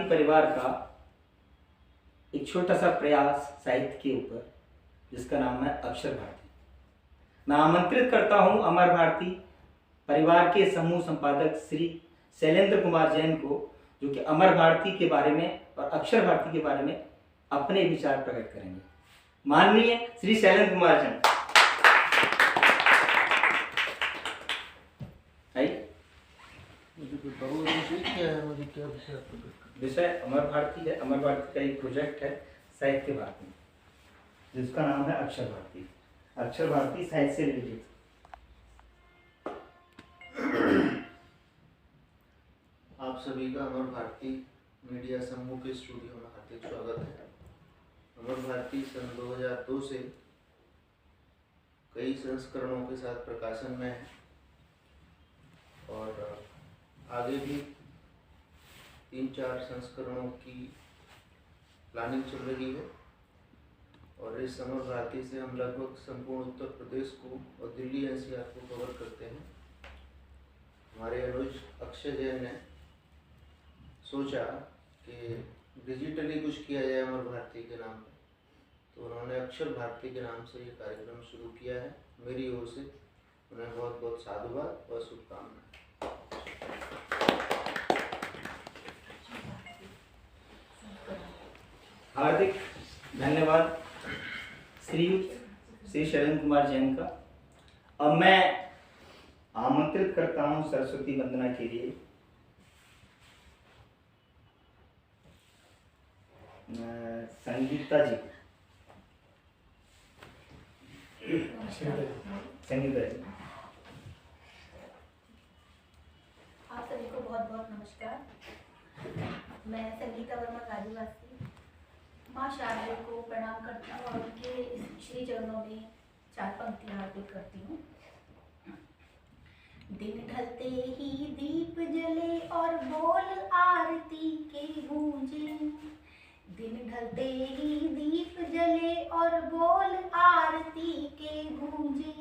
परिवार का एक छोटा सा प्रयास साहित्य के ऊपर, जिसका नाम है अक्षर भारती। मैं आमंत्रित करता हूं अमर भारती परिवार के समूह संपादक श्री शैलेंद्र कुमार जैन को, जो कि अमर भारती के बारे में और अक्षर भारती के बारे में अपने विचार प्रकट करेंगे। माननीय श्री शैलेंद्र कुमार जैन। विषय अमर भारती है। अमर भारती का एक प्रोजेक्ट है साहित्य भारती, जिसका नाम है अक्षर भारती। अक्षर भारती साहित्य से रिलेटेड। आप सभी का अमर भारती मीडिया समूह के स्टूडियो में हार्दिक स्वागत है। अमर भारती सन 2002 से कई संस्करणों के साथ प्रकाशन में है और आगे भी 3-4 संस्करणों की प्लानिंग चल रही है। और इस अमर भारती से हम लगभग संपूर्ण उत्तर प्रदेश को और दिल्ली एनसीआर को कवर करते हैं। हमारे अनुज अक्षय जैन ने सोचा कि डिजिटली कुछ किया जाए अमर भारती के नाम पर, तो उन्होंने अक्षर भारती के नाम से ये कार्यक्रम शुरू किया है। मेरी ओर से उन्हें बहुत बहुत साधुवाद और शुभकामनाएं। हार्दिक धन्यवाद श्री शैलेंद्र कुमार जैन का। अब मैं आमंत्रित करता हूं सरस्वती वंदना के लिए संगीता जी। संगीता जी, आप सभी को बहुत बहुत नमस्कार। मैं संगीता वर्मा गाजीवासी माँ शारदा को प्रणाम करती हूँ और उनके इस श्री चरणों में 4 पंक्तियाँ अर्पित करती हूँ। दिन ढलते ही दीप जले और बोल आरती के गूंजे। दिन ढलते ही दीप जले और बोल आरती के गूंजे।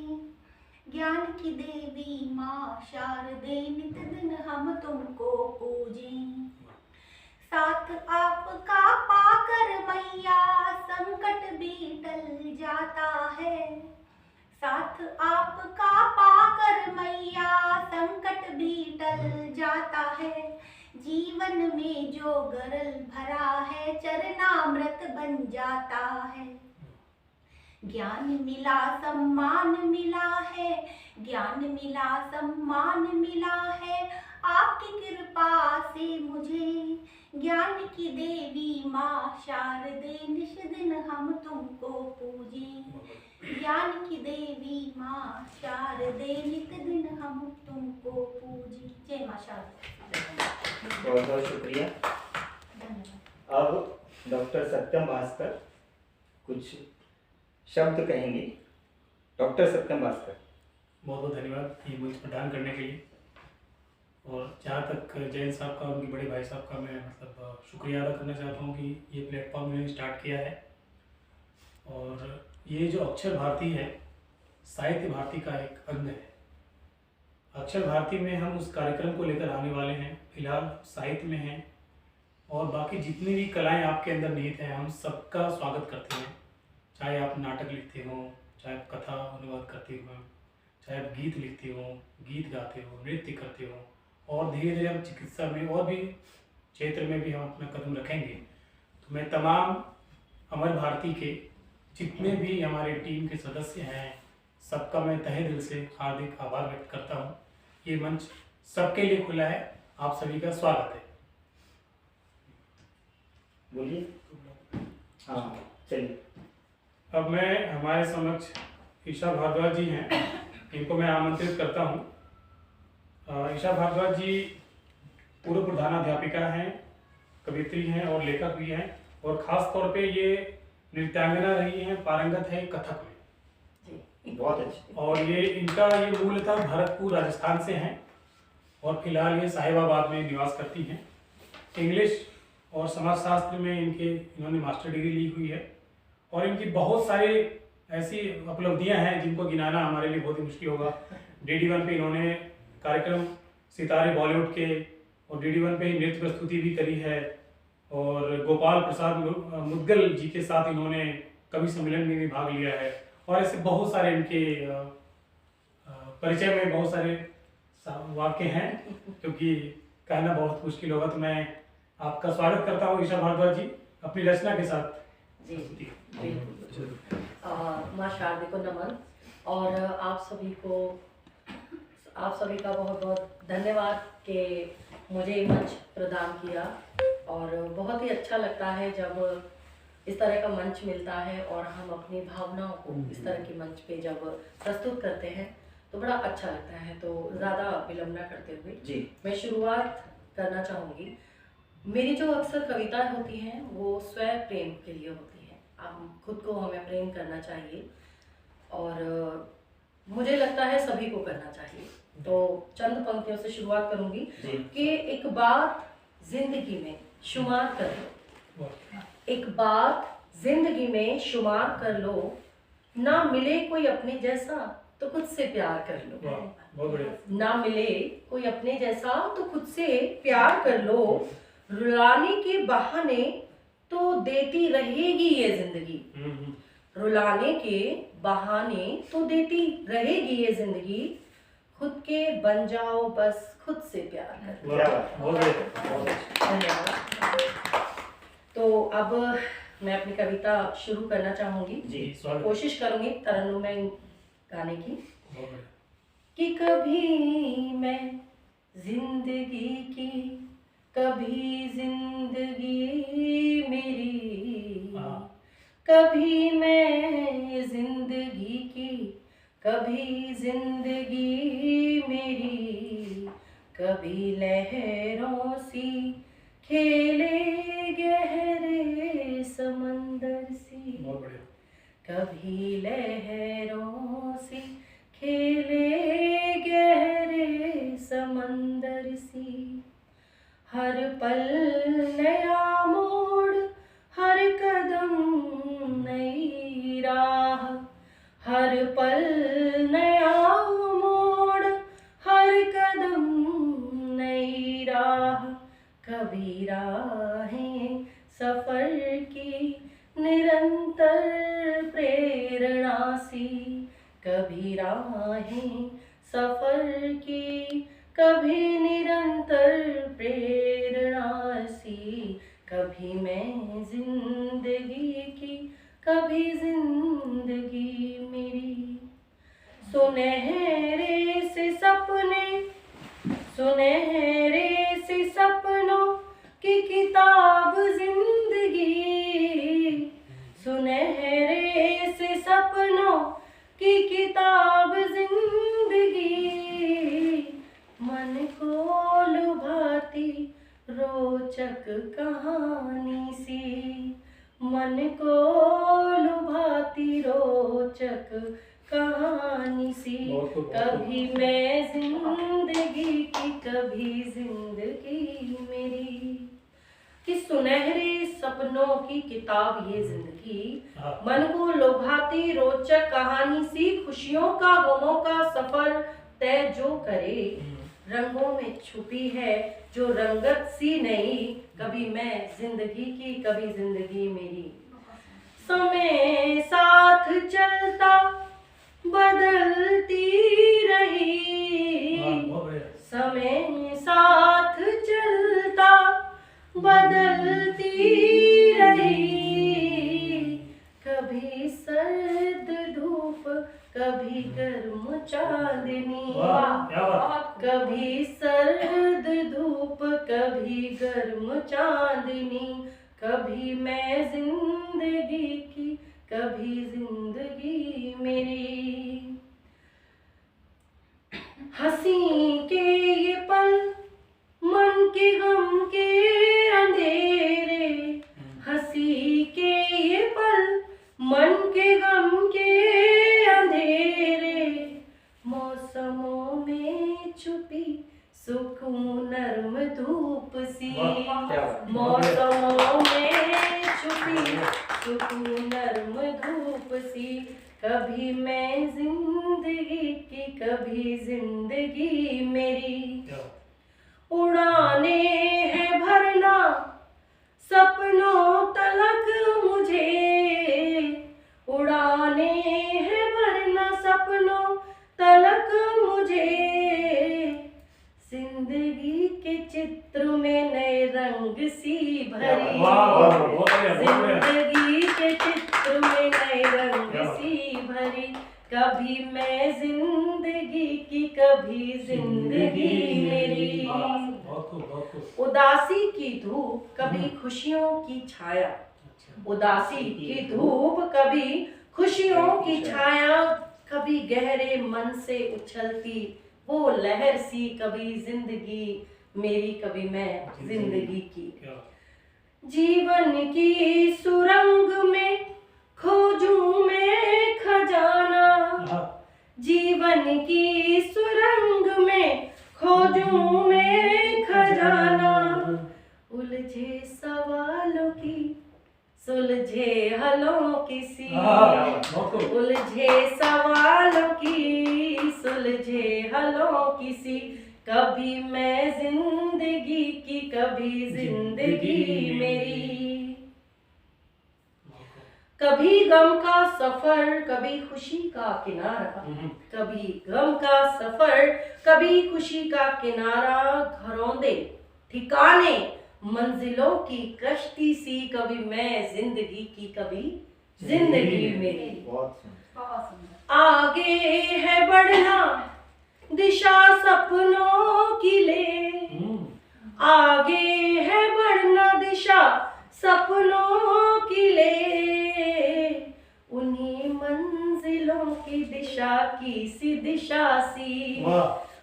ज्ञान की देवी माँ शारदे नित दिन हम तुमको पूजें। साथ आपका पाकर मैया संकट भी टल जाता है। साथ आपका पाकर मैया संकट भी टल जाता है। जीवन में जो गरल भरा है चरणामृत बन जाता है। ज्ञान मिला सम्मान मिला है, ज्ञान मिला सम्मान मिला है आपकी कृपा से मुझे। ज्ञान की देवी माँ शारदे निश दिन हम तुमको पूजें। ज्ञान की देवी माँ शारदे नित दिन हम तुमको पूजें। जय माँ शारदा। बहुत बहुत शुक्रिया। अब डॉक्टर सत्यम भास्कर कुछ शब्द कहेंगे। डॉक्टर सत्यम भास्कर। बहुत बहुत धन्यवाद ये मंच प्रदान करने के लिए। और जहाँ तक जैन साहब का, उनके बड़े भाई साहब का मैं शुक्रिया अदा करना चाहता हूँ कि ये प्लेटफॉर्म इन्होंने स्टार्ट किया है। और ये जो अक्षर भारती है साहित्य भारती का एक अंग है। अक्षर भारती में हम उस कार्यक्रम को लेकर आने वाले हैं। फिलहाल साहित्य में हैं और बाकी जितनी भी कलाएँ आपके अंदर निहित हैं हम सबका स्वागत करते हैं। चाहे आप नाटक लिखते हो, चाहे आप कथा अनुवाद करते हो, चाहे आप गीत लिखते हो, गीत गाते हो, नृत्य करते हो, और धीरे धीरे हम चिकित्सा में और भी क्षेत्र में भी हम अपना कदम रखेंगे। तो मैं तमाम अमर भारती के जितने भी हमारे टीम के सदस्य हैं सबका मैं तहे दिल से हार्दिक आभार व्यक्त करता हूँ। ये मंच सबके लिए खुला है। आप सभी का स्वागत है। बोलिए। हाँ चलिए। अब मैं हमारे समक्ष ईशा भारद्वाज जी हैं, इनको मैं आमंत्रित करता हूँ। ईशा भारद्वाज जी पूर्व प्रधानाध्यापिका हैं, कवियत्री हैं और लेखक भी हैं, और ख़ास तौर पे ये नृत्यांगना रही हैं, पारंगत है कथक में। बहुत अच्छे। और ये मूलतः भरतपुर राजस्थान से हैं और फिलहाल ये साहिबाबाद में निवास करती हैं। इंग्लिश और समाजशास्त्र में इन्होंने मास्टर डिग्री ली हुई है और इनकी बहुत सारी ऐसी उपलब्धियां हैं जिनको गिनाना हमारे लिए बहुत ही मुश्किल होगा। DD1 पे इन्होंने कार्यक्रम सितारे बॉलीवुड के और DD1 पे नृत्य प्रस्तुति भी करी है और गोपाल प्रसाद मुद्गल जी के साथ इन्होंने कवि सम्मेलन में भी भाग लिया है। और ऐसे बहुत सारे इनके परिचय में बहुत सारे वाक्य हैं, क्योंकि कहना बहुत मुश्किल होगा। तो मैं आपका स्वागत करता हूँ ईशा भारद्वाज जी अपनी रचना के साथ। जी बिल्कुल। माँ शारदे को नमन, और आप सभी का बहुत बहुत धन्यवाद कि मुझे मंच प्रदान किया। और बहुत ही अच्छा लगता है जब इस तरह का मंच मिलता है और हम अपनी भावनाओं को इस तरह के मंच पे जब प्रस्तुत करते हैं तो बड़ा अच्छा लगता है। तो ज़्यादा विलंब न करते हुए जी मैं शुरुआत करना चाहूँगी। मेरी जो अक्सर कविताएं होती हैं वो स्वयं प्रेम के लिए होती हैं। हम खुद को हमें प्रेम करना चाहिए, और मुझे लगता है सभी को करना चाहिए। तो चंद पंक्तियों से शुरुआत करूँगी कि एक बात जिंदगी में शुमार कर लो, एक बात जिंदगी में शुमार कर लो, ना मिले कोई अपने जैसा तो खुद से प्यार कर लो। बहुत बढ़िया। ना मिले कोई अपने जैसा तो खुद से प्यार कर लो, रुलाने के बहाने तो देती रहेगी ये जिंदगी, रुलाने के बहाने तो देती रहेगी ये जिंदगी, खुद के बन जाओ बस खुद से प्यार कर लो। धन्यवाद। तो अब मैं अपनी कविता शुरू करना चाहूंगी। जी कोशिश करूंगी तरन्नुम में गाने की। कि कभी मैं जिंदगी की, कभी जिंदगी मेरी, कभी मैं जिंदगी की, कभी जिंदगी मेरी, कभी लहरों सी खेले गहरे समंदर सी, कभी लहरों सी खेले गहरे समंदर सी, हर पल नया मोड़, हर कदम नई राह, हर पल नया मोड़, हर कदम नई राह, कभी राहें सफर की निरंतर प्रेरणा सी, कभी राहें सफर की कभी निरंतर प्रेरणा सी, कभी मैं जिंदगी की, कभी जिंदगी मेरी, सुनहरे से सपने, सुनहरे से सपनों की किताब जिंदगी, सुनहरे से सपनों की किताब जिंदगी, मन को लुभाती रोचक कहानी सी, मन को लुभाती रोचक कहानी सी, कभी मैं जिंदगी की, कभी जिंदगी मेरी। कि सुनहरे सपनों की किताब ये जिंदगी, मन को लुभाती रोचक कहानी सी, खुशियों का गमों का सफर तय जो करे, रंगों में छुपी है जो रंगत सी नहीं, कभी मैं जिंदगी की, कभी जिंदगी मेरी। समय साथ चलता बदलती रही, समय साथ चलता बदलती रही, कभी सर्द धूप, कभी गर्म चांदनी, कभी सर्द धूप, कभी गर्म चांदनी, कभी मैं जिंदगी की, कभी जिंदगी मेरी। हंसी के ये पल, मन के गम के अंधेरे, हंसी के ये पल, मन के गम के अंधेरे, मौसमों में छुपी सुकून नर्म धूप सी, मौसमों में छुपी सुकून नर्म धूप सी, कभी मैं जिंदगी की, कभी जिंदगी मेरी। उड़ाने हैं भरना सपनों तलक मुझे, जिंदगी के चित्र में नए रंग सी भरी, बहुत बढ़िया। जिंदगी के चित्र में नए रंग सी भरी, कभी मैं जिंदगी की कभी जिंदगी मेरी। बहुत खूब। उदासी की धूप कभी खुशियों की छाया, उदासी की धूप कभी खुशियों की छाया, कभी गहरे मन से उछलती वो लहर सी, कभी जिंदगी मेरी कभी मैं जिंदगी की। जीवन की सुरंग में खोजूं मैं खजाना, जीवन की सुरंग में खोजूं मैं खजाना, उलझे सवालों की सुलझे हलों की सी, उलझे सवालों की सुलझे हलों की सी, कभी मैं जिंदगी की कभी जिंदगी मेरी। कभी गम का सफर कभी खुशी का किनारा, कभी गम का सफर कभी खुशी का किनारा, घरौंदे ठिकाने मंजिलों की कश्ती सी, कभी मैं जिंदगी की कभी जिंदगी मेरी। बहुत सुंदर। आगे है बढ़ना दिशा सपनों की ले, आगे है बढ़ना दिशा सपनों की ले, उन्हीं मंजिलों की दिशा की सी दिशा सी,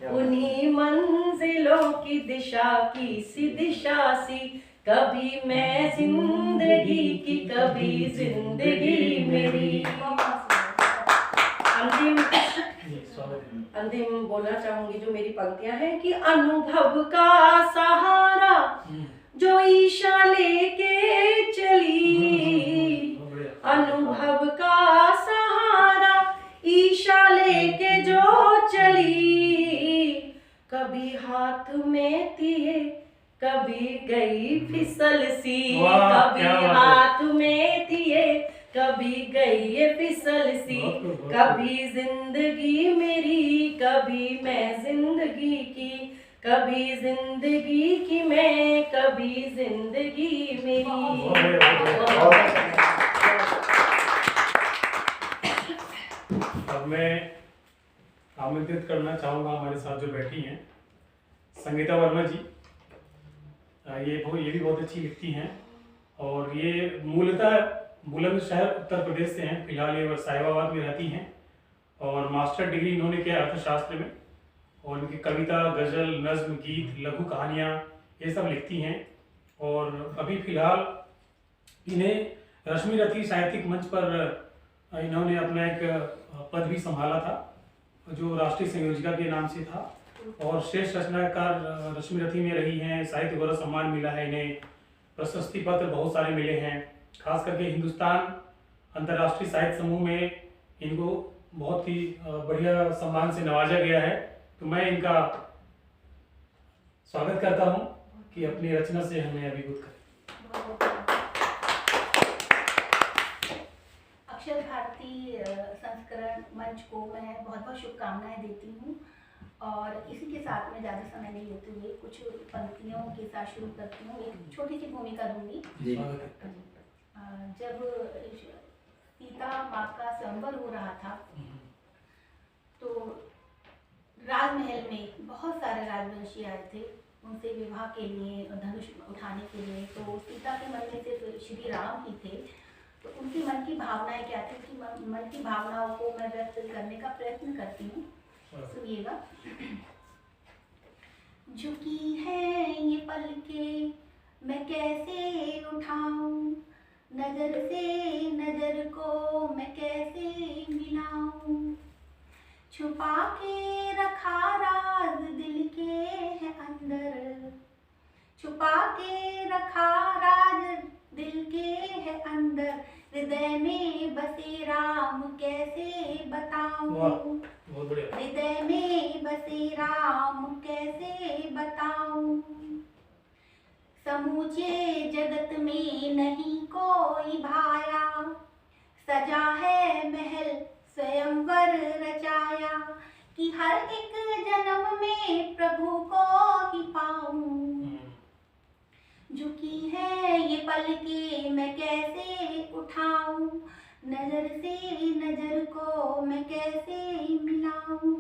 उन्हीं मंजिलों की दिशा की सी दिशा सी, कभी मैं जिंदगी की कभी जिंदगी मेरी। अंतिम बोलना चाहूंगी जो मेरी पंक्तियां हैं कि अनुभव का सहारा जो ईशा लेके चली, अनुभव का सहारा ईशा लेके जो चली, कभी हाथ में दिए कभी गई फिसल सी, कभी हाथ में दिए कभी गई ये फिसल सी, कभी जिंदगी मेरी कभी मैं जिंदगी की, कभी जिंदगी की मैं कभी जिंदगी मेरी। अब मैं आमंत्रित करना चाहूँगा हमारे साथ जो बैठी हैं संगीता वर्मा जी। ये भी बहुत अच्छी लिखती हैं और ये मूलतः बुलंदशहर उत्तर प्रदेश से हैं। फिलहाल ये साहिबाबाद में रहती हैं और मास्टर डिग्री इन्होंने किया अर्थशास्त्र में, और इनकी कविता, गज़ल, नज्म, गीत, लघु कहानियाँ ये सब लिखती हैं। और अभी फिलहाल इन्हें रश्मि रथी साहित्यिक मंच पर इन्होंने अपना एक पद भी संभाला था जो राष्ट्रीय संयोजिका के नाम से था, और श्रेष्ठ रचनाकार रश्मि रथी में रही हैं। साहित्य गौरव सम्मान मिला है इन्हें, प्रशस्ति पत्र बहुत सारे मिले हैं। खास करके हिंदुस्तान अंतर्राष्ट्रीय साहित्य समूह में इनको बहुत ही बढ़िया सम्मान से नवाजा गया है। तो मैं इनका स्वागत करता हूं कि अपनी रचना से हमें अभिभूत करें। अक्षर भारती संस्करण मंच को मैं बहुत बहुत शुभकामनाएं देती हूँ, और इसी के साथ में ज़्यादा समय नहीं लेते हुए कुछ पंक्तियों के साथ शुरू करती हूँ। एक छोटी सी भूमिका दूंगी। जब सीता माँ का स्वयंवर हो रहा था तो राजमहल में बहुत सारे राजवंशी आए थे उनसे विवाह के लिए, धनुष उठाने के लिए। तो सीता के मन में सिर्फ श्री राम ही थे। तो उनकी मन की भावनाएं क्या थी, उनकी मन की भावनाओं को मैं व्यक्त करने का प्रयत्न करती हूँ। सुनिएगा। झुकी है ये पलकें मैं कैसे उठाऊं, नजर से नजर को मैं कैसे मिलाऊं, छुपा के रखा राज दिल के है अंदर, छुपा के रखा राज दिल के है अंदर, हृदय में बसे राम कैसे बताऊं, हृदय में बसे राम कैसे बताऊं, समूचे जगत में नहीं कोई भाया, सजा है महल स्वयंवर रचाया, कि हर एक जन्म में प्रभु को ही पाऊं। झुकी है ये पलके मैं कैसे उठाऊं, नजर से नजर को मैं कैसे मिलाऊं।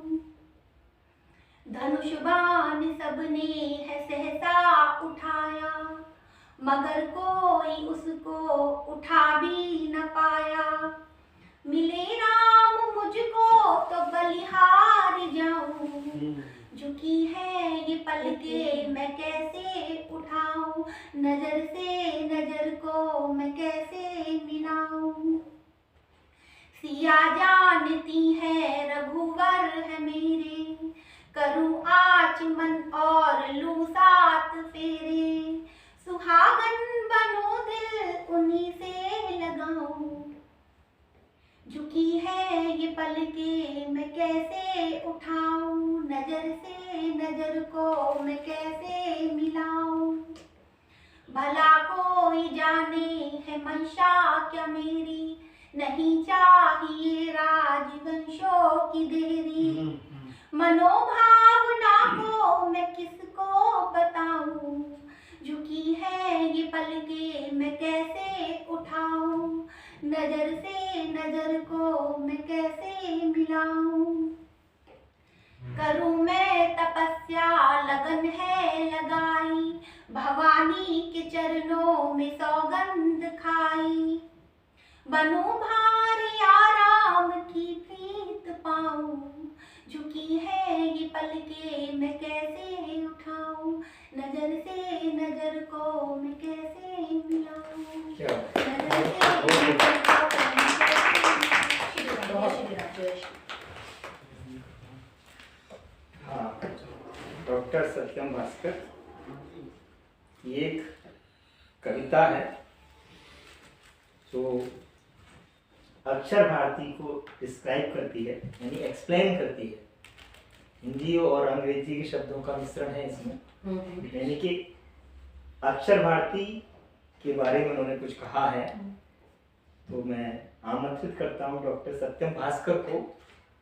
धनुष बाण सबने है सहसा उठाया, मगर कोई उसको उठा भी न पाया। मिले राम मुझको तो बलिहार जाऊं, झुकी है ये पलके मैं कैसे उठाऊं, नजर से नजर को मैं कैसे मिलाऊं। सिया जानती है रघुवर है मेरे, करूं आचमन और लूं सात फेरे। सुहागन बनो दिल उन्हीं से लगाऊं, झुकी है ये पलके मैं कैसे उठाऊं, नजर से नजर को मैं कैसे मिलाऊं। भला कोई जाने है मंशा क्या मेरी, नहीं चाहिए राजवंशों की देरी। मनोभावना को मैं किसको बताऊं, झुकी है ये पलके मैं कैसे उठाऊं, नजर से नजर को मैं कैसे मिलाऊं। करूं मैं तपस्या लगन है लगाई, भवानी के चरणों में सौगंध खाई। बनूं भारिया राम की प्रीत पाऊं, झुकी है ये पलके मैं कैसे उठाऊं, नजर से नजर को मैं कैसे मिलाऊं। नजर से नजर को मैं कैसे मिलाऊं। हाँ, डॉक्टर सत्यम भास्कर, ये एक कविता है जो अक्षर भारती को डिस्क्राइब करती है, यानी एक्सप्लेन करती है। हिंदी और अंग्रेजी के शब्दों का मिश्रण है इसमें, यानी कि अक्षर भारती के बारे में उन्होंने कुछ कहा है। तो मैं आमंत्रित करता हूँ डॉक्टर सत्यम भास्कर को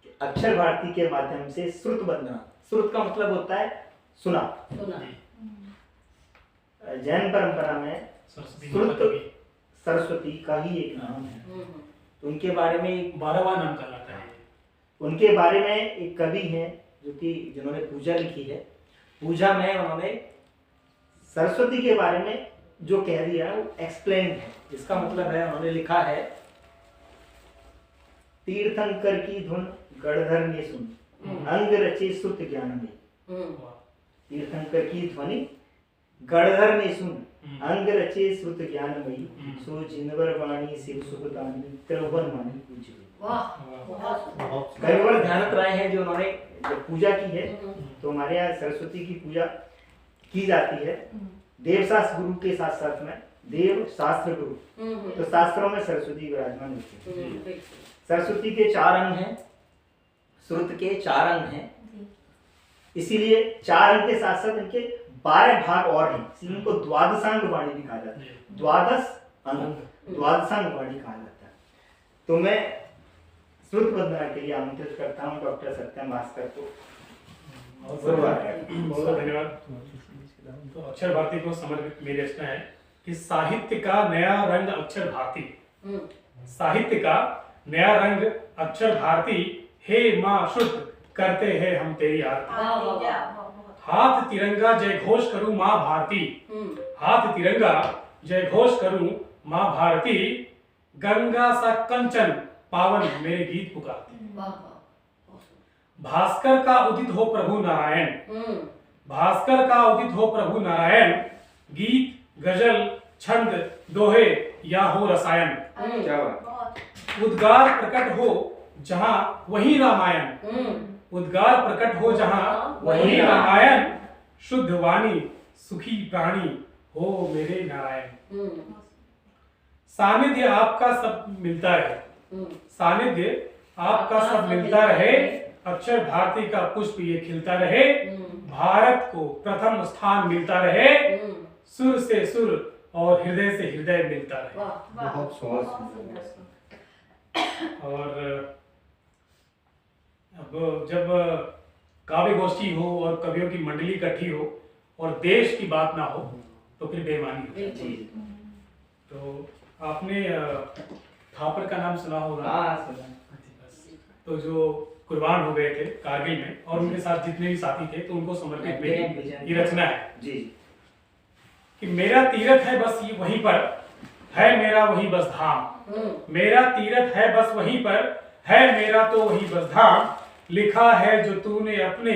कि अक्षर भारती के माध्यम से श्रुत वंदना, श्रुत का मतलब होता है सुना। जैन परंपरा में श्रुत सरस्वती का ही एक नाम है। तो उनके बारे में एक 12वां नाम कहलाता है। उनके बारे में एक कवि हैं जिन्होंने पूजा लिखी है। पूजा में उन्होंने सरस्वती के बारे में जो कह दिया है वो एक्सप्लेन है। इसका मतलब है, उन्होंने लिखा है, तीर्थंकर की धुन गणधर ने सुन, अंग रचे सुत ज्ञान में। तीर्थंकर की ध्वनि गणधर ने सुन, अंग रचे श्रुत ज्ञानमयी। सो जिनवर वाणी शिव सुखदानी, त्रिभुवन मानी पूज्य। कई बार ध्यान राय हैं जो उन्होंने जब पूजा की है, तो हमारे यहाँ सरस्वती की पूजा की जाती है देव शास्त्र गुरु के साथ साथ में देव शास्त्र गुरु। तो शास्त्रों में सरस्वती विराजमान होती है। सरस्वती के 4 अंग हैं, श्रुत के 4 अंग हैं, इसीलिए 4 अंग के साथ साथ इनके 12 भाग और हैं, इसीलिए इनको द्वादशांग वाणी भी कहा जाता है। द्वादश अंग, द्वादशांग वाणी कहा जाता है। तो मैं श्रुत वंदना के लिए आमंत्रित करता हूँ डॉक्टर सत्यम भास्कर को। बहुत धन्यवाद। तो अक्षर भारती को समर्पित मेरी रचना है कि साहित्य का नया रंग अक्षर भारती। साहित्य का नया रंग अक्षर भारती, हे माँ शुद्ध करते हैं हम तेरी आरती। हाथ तिरंगा जय घोष करूं माँ भारती, हाथ तिरंगा जय घोष करूं माँ भारती। गंगा सा कंचन पावन मेरे गीत पुकारती। भास्कर का उदित हो प्रभु नारायण, भास्कर का उदित हो प्रभु नारायण। गीत गजल छंद दोहे या हो रसायन। उद्गार प्रकट हो जहां वही रामायण, उद्गार प्रकट हो जहां वही रामायण। शुद्ध वाणी सुखी प्राणी हो मेरे नारायण। सानिध्य आपका सब मिलता रहे, सानिध्य आपका सब मिलता रहे। अक्षर भारती का पुष्प ये खिलता रहे। भारत को प्रथम स्थान मिलता रहे। सुर से सुर और हृदय से हृदय मिलता रहे। बहुत और अब जब काव्य गोष्ठी हो और कवियों की मंडली इकट्ठी हो और देश की बात ना हो तो फिर बेईमानी हो। जी। तो आपने थापर का नाम सुना होगा। हाँ सुना। तो जो कुर्बान हो गए थे कारगिल में और उनके साथ जितने भी साथी थे तो उनको समर्पित मेरी ये रचना है जी कि मेरा तीरथ है बस ये वहीं पर है मेरा वही बस धाम। मेरा तीरथ है बस वहीं पर है मेरा तो वही बस धाम। लिखा है जो तूने अपने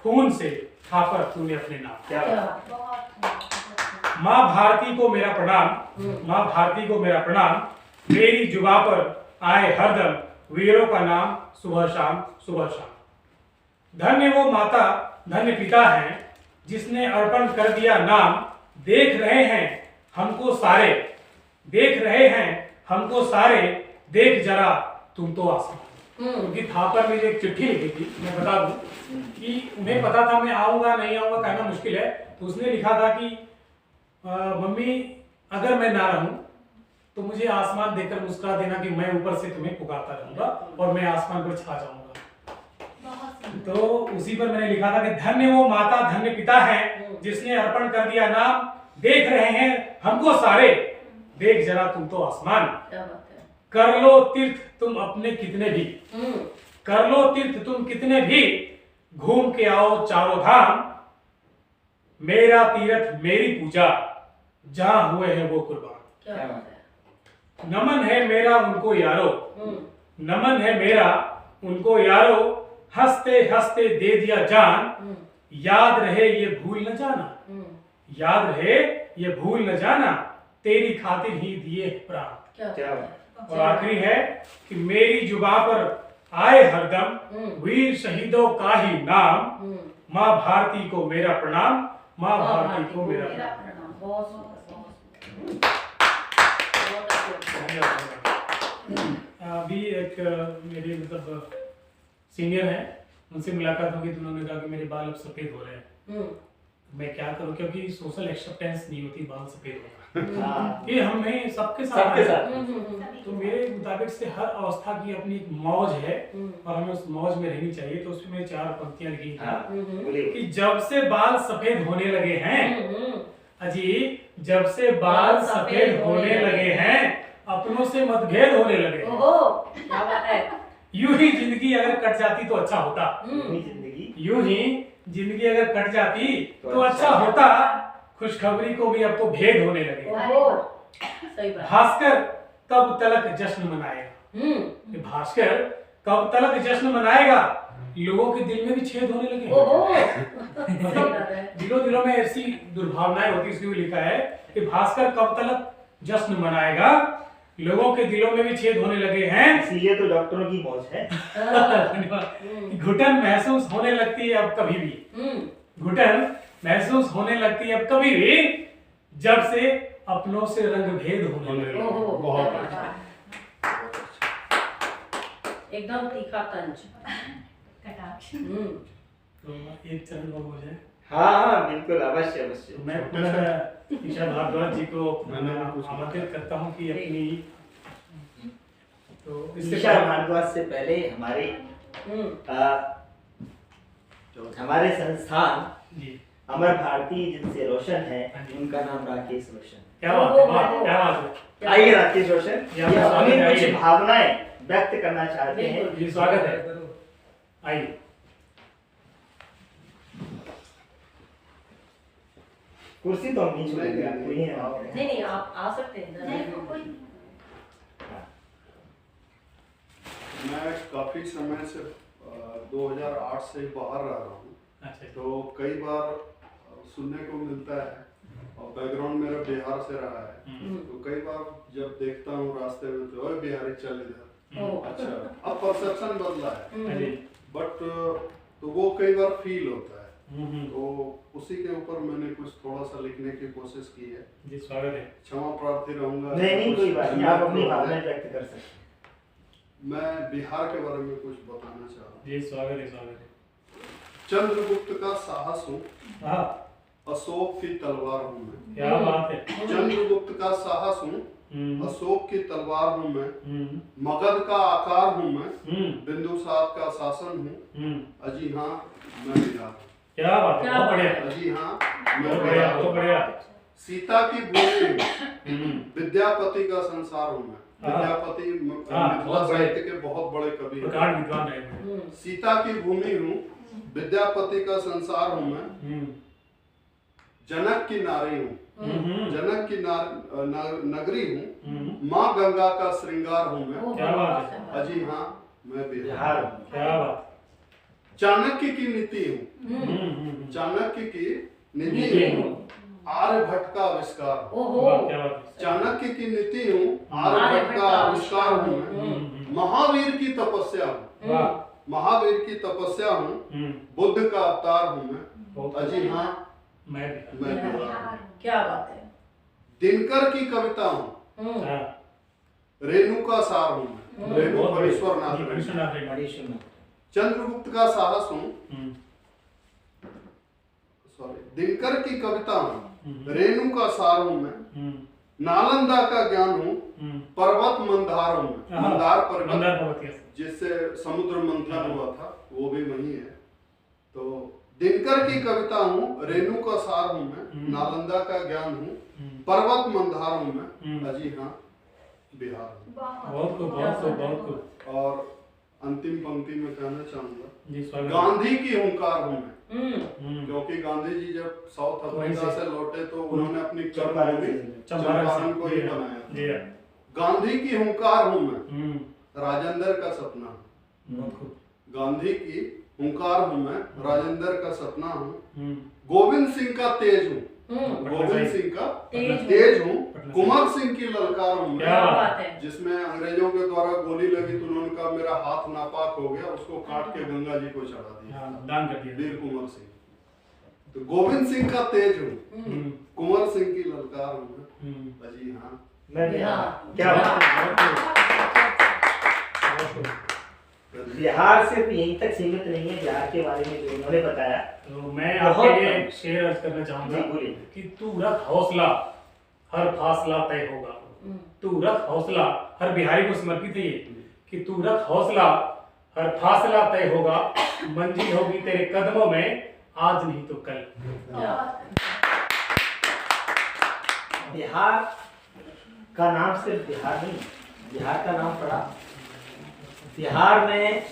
खून से थापर तूने अपने नाम। क्या बात। बहुत माँ भारती को मेरा प्रणाम। माँ भारती को मेरा प्रणाम। मेरी जुबा पर आए हरदम वीरों का नाम सुबह शाम सुबह शाम। धन्य वो माता धन्य पिता हैं जिसने अर्पण कर दिया नाम। देख रहे हैं हमको सारे देख रहे हैं हमको सारे देख जरा तुम तो आसमान। क्योंकि थापर ने जो एक चिट्ठी लिखी थी मैं बता दूं कि उन्हें पता था मैं आऊंगा नहीं आऊंगा कहना मुश्किल है, तो उसने लिखा था कि मम्मी अगर मैं ना रहूं तो मुझे आसमान देखकर मुस्कुरा देना कि मैं ऊपर से तुम्हें पुकारता रहूंगा और मैं आसमान पर छा जाऊंगा। तो उसी पर मैंने लिखा था कि धन्य वो माता धन्य पिता है जिसने अर्पण कर दिया नाम। देख रहे हैं हमको सारे देख जरा तुम तो आसमान। कर लो तीर्थ तुम अपने कितने भी कर लो तीर्थ तुम कितने भी घूम के आओ चारों धाम। मेरा तीर्थ मेरी पूजा जहां हुए हैं वो कुर्बान। नमन है मेरा उनको यारो नमन है मेरा उनको यारो। हंसते हंसते दे दिया जान। याद रहे ये भूल न जाना याद रहे ये भूल न जाना। तेरी खातिर ही दिए प्राण। क्या बात। और आखिरी है कि मेरी जुबां पर आए हरदम वीर शहीदों का ही नाम। माँ भारती को मेरा प्रणाम। माँ भारती को मेरा प्रणाम। अभी एक मेरे मतलब सीनियर है उनसे मुलाकात होगी तो उन्होंने कहा कि मेरे बाल अब सफेद हो रहे हैं। मैं क्या करूं क्योंकि सोशल एक्सेप्टेंस नहीं होती बाल सफेद होना। ये हमें सबके साथ तो मेरे मुताबिक से हर अवस्था की अपनी एक मौज है और हमें उस मौज में रहनी चाहिए। तो उसमें 4 पंक्तियां लिखी हैं कि जब से बाल सफेद होने लगे हैं अजी जब से बाल सफेद होने लगे हैं अपनों से मतभेद होने लगे। क्या बात है। यूं ही जिंदगी अगर कट जाती तो अच्छा होता। यूं ही जिंदगी अगर कट जाती तो अच्छा होता। खुशखबरी को भी अब तो भेद होने लगे। सही बात। भास्कर कब तलक जश्न मनाएगा। भास्कर कब तलक जश्न मनाएगा। लोगों के दिल में भी छेद होने लगे। दिलों दिलों में ऐसी दुर्भावनाएं होती इसलिए लिखा है कि भास्कर कब तलक जश्न मनाएगा। लोगों के दिलों में भी छेद होने लगे हैं। इसीलिए तो डॉक्टरों की मौज है। घुटन महसूस होने लगती है अब कभी भी। घुटन महसूस होने लगती है अब कभी भी जब से अपनों से रंग भेद होने लगे। बहुत एकदम तीखा तंज कटाक्ष। तो एक चरण हो जाए। हाँ बिल्कुल अवश्य अवश्य। तो मैं पुनः ईशा भारद्वाज जी को आमंत्रित करता हूँ कि अपनी तो ईशा भारद्वाज से पहले हमारे संस्थान जी अमर भारती जिनसे रोशन है उनका नाम राकेश रोशन। क्या बात है। वाह क्या बात है। आइए राकेश रोशन ये ये अपनी स्वागत है, कुछ आइए। भावनाएं व्यक्त करना चाहते हैं। जी स्वागत है आइए। कुर्सी तो हम नहीं छोड़ेंगे आपको ही है। नहीं आप आ सकते हैं। नहीं कोई मैं काफ़ी समय से 2008 से बाहर रह रहा हूँ। अच्छा तो कई बार सुनने को मिलता है और बैकग्राउंड मेरा बिहार से रहा है। तो कई बार जब देखता हूँ रास्ते में तो ओए बिहारी चल इधर। अच्छा अब परसेप्शन बदला है बट तो वो कई बार फील होता है। तो उसी के ऊपर मैंने कुछ थोड़ा सा लिखने की कोशिश की है। जी स्वागत है। क्षमा प्रार्थी रहूंगा। नहीं कोई बात नहीं आप अपनी भावनाएं व्यक्त कर सकते हैं। मैं बिहार के बारे में कुछ बताना चाह रहा हूँ। जी स्वागत है स्वागत है। चंद्रगुप्त का साहस हूँ हाँ अशोक की तलवार हूँ मैं। क्या बात है। चंद्रगुप्त का साहस हूँ अशोक की तलवार हूँ मैं, मगध का आकार हूँ मैं, बिंदुसार का शासन हूँ, अजी हाँ मैं बिहार हूँ। क्या बात है, बहुत बढ़िया, अजी हाँ मैं बहुत बढ़िया, बिहार बहुत हूँ। बढ़िया। सीता की भूमि हूँ, विद्यापति का संसार हूँ मैं। विद्यापति मिथिला साहित्य के बहुत बड़े कवि हैं। प्रकांड विद्वान रहे। सीता की भूमि हूँ, विद्यापति का संसार हूँ मैं, जनक की नारी हूँ, जनक की नगरी हूँ, माँ गंगा का श्रृंगार हूँ मैं। क्या बात है, अजी हाँ मैं बिहार बिहार हूँ। क्या बात, चाणक्य की नीति हूँ, चाणक्य की नीति हूँ, आर्यभट्ट का आविष्कार हूँ। वाह, क्या बात है, चाणक्य की नीति हूँ, आर्यभट्ट का आविष्कार हूँ मैं, महावीर की तपस्या हूँ, वाह, महावीर की तपस्या हूँ, बुद्ध का अवतार हूँ मैं। बहुत अजी हाँ मैं मैं बिहार हूँ। क्या बात है। दिनकर की कविता हूँ, हाँ, रेणु का सार हूँ मैं, रेणु बहुत बढ़िया। परेश्वरनाथ जी, रेणु। परेश्वरनाथ रेड्डी। मणिशुन चंद्रगुप्त का साहस हूँ, हम्म, सॉरी दिनकर की कविता हूँ, रेणु का सार हूँ मैं, हम्म, नालंदा का ज्ञान हूँ, हम्म, पर्वत मंदार हूँ मैं। हाँ, मंदार पर्वत मंदार पर्वत, yes। जिससे समुद्र मंथन हुआ था वो भी वही है। तो दिनकर की कविता हूँ, रेणु का सार हूँ मैं, नालंदा का ज्ञान हूँ, पर्वत मंदार हूँ मैं। अजी हाँ बिहार हूँ। बहुत खूब, बहुत खूब, बहुत खूब। और अंतिम पंक्ति में कहना चाहूंगा, जी, स्वागत। गांधी की हुंकार हूँ मैं, हम्म, क्योंकि गांधी जी जब साउथ अफ्रीका से लौटे तो उन्होंने अपनी चंपारण कर्मभूमि चंपारण चंपारण को ही जी, बनाया। जी, गांधी की हुंकार हूँ मैं, हम्म, राजेंद्र का सपना हूँ। बहुत खूब, गांधी की हुंकार हूँ मैं, राजेंद्र का सपना हूँ, हम्म, गोविंद सिंह का तेज हूँ, गोविंद सिंह का तेज हूँ, कुंवर सिंह की ललकार हूँ मैं। क्या बात है। जिसमें अंग्रेजों के द्वारा गोली लगी तो उन्होंने कहा मेरा हाथ नापाक हो गया, उसको काट के गंगा जी को चढ़ा दिया, हाँ, दान कर दिया। वीर कुंवर सिंह। तो गोविंद सिंह का तेज हूँ, हम्म, कुंवर सिंह की ललकार हूँ मैं। हम्म, अजी हाँ मैं बिहार। क्या बात है। बिहार सिर्फ यहीं तक सीमित नहीं है, बिहार के बारे में जो उन्होंने बताया। तो मैं बहुत आपके लिए एक शेर अर्ज करना चाहूंगा जी, बोलिए। कि तू रख हौसला, हर फासला तय होगा। तू रख हौसला, हर बिहारी को समर्पित है ये, कि तू रख हौसला, हर फासला तय होगा, मंजिल होगी तेरे कदमों में, आज नहीं तो कल। बिहार का नाम सिर्फ बिहार नहीं, बिहार का नाम पड़ा। बिहार में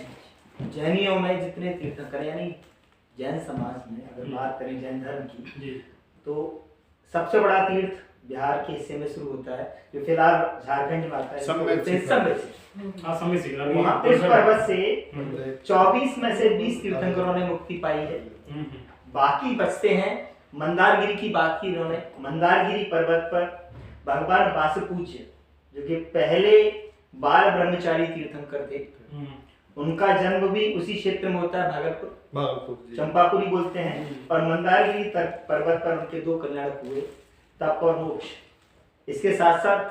जैनियों में जितने तीर्थंकर यानी जैन समाज में अगर बात करें जैन धर्म की, जी, तो सबसे बड़ा तीर्थ बिहार के हिस्से में शुरू होता है, जो फिलहाल झारखंड में आता है, हाँ, समझ से वहाँ उस पर्वत से 24 में से 20 तीर्थंकरों ने मुक्ति पाई है। बाकी बचते हैं। मंदारगिरी की बात की इन्होंने, मंदारगिरी पर्वत पर भगवान वासुपूज्य जो कि पहले बाल ब्रह्मचारी तीर्थंकर थे, उनका जन्म भी उसी क्षेत्र में होता है, भागलपुर, चंपापुरी बोलते हैं। और मंदारगिरी पर्वत पर उनके 2 कल्याण हुए, तप और मोक्ष। इसके साथ साथ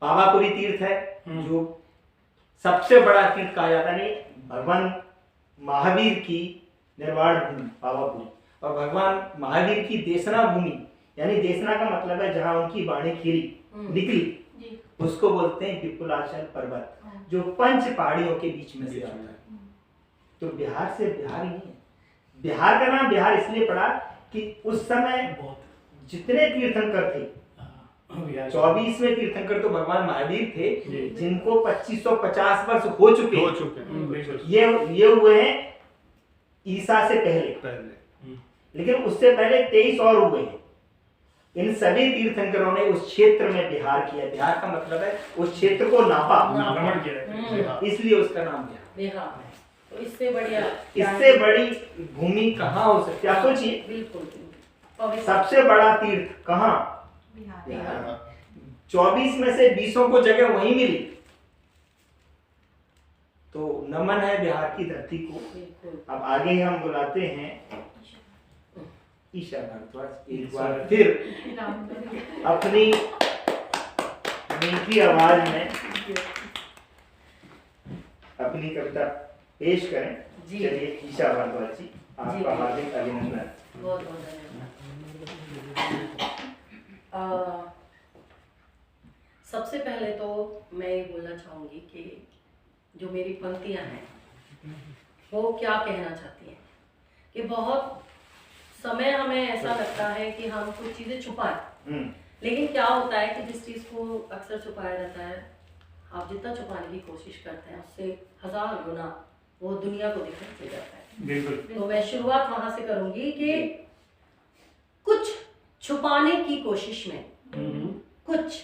पावापुरी तीर्थ है जो सबसे बड़ा तीर्थ कहा जाता है, भगवान महावीर की निर्वाण भूमि पावापुरी, और भगवान महावीर की देशना भूमि, यानी देशना का मतलब है जहाँ उनकी वाणी खीरी निकली, उसको बोलते हैं विपुलाचल पर्वत, जो 5 पहाड़ियों के बीच में से आता है। तो बिहार से बिहार ही नहीं है। बिहार का नाम बिहार इसलिए पड़ा कि उस समय जितने तीर्थंकर थे, 24वें तीर्थंकर तो भगवान महावीर थे, जिनको 2550 वर्ष हो चुके हैं। ये हुए हैं ईसा से पहले, लेकिन उससे पहले 23 और हुए हैं। इन सभी तीर्थंकरों ने उस क्षेत्र में बिहार किया। बिहार का मतलब है उस क्षेत्र को नापा, भ्रमण किया, इसलिए उसका नाम बिहार। तो इससे बढ़िया, इससे बड़ी भूमि कहाँ हो सकती है? आप सोचिए, बिल्कुल सबसे बड़ा तीर्थ कहाँ? बिहार। 24 में से 20 को जगह वहीं मिली। तो नमन है बिहार की धरती को। अब आगे हम बुलाते हैं ईशा भारद्वाज एक बार फिर अपनी मीठी आवाज में अपनी कविता पेश करें। चलिए ईशा भारद्वाज जी, आपका हार्दिक अभिनंदन। बहुत बहुत धन्यवाद। सबसे पहले तो मैं ये बोलना चाहूँगी कि जो मेरी पंक्तियाँ हैं वो क्या कहना चाहती हैं कि बहुत समय हमें ऐसा लगता है कि हम कुछ चीज़ें छुपाएं, लेकिन क्या होता है कि जिस चीज़ को अक्सर छुपाया रहता है, आप जितना छुपाने की कोशिश करते हैं उससे 1000 गुना वो दुनिया को दिखाई जाता है। बिल्कुल। तो मैं शुरुआत वहां से करूंगी कि कुछ छुपाने की कोशिश में कुछ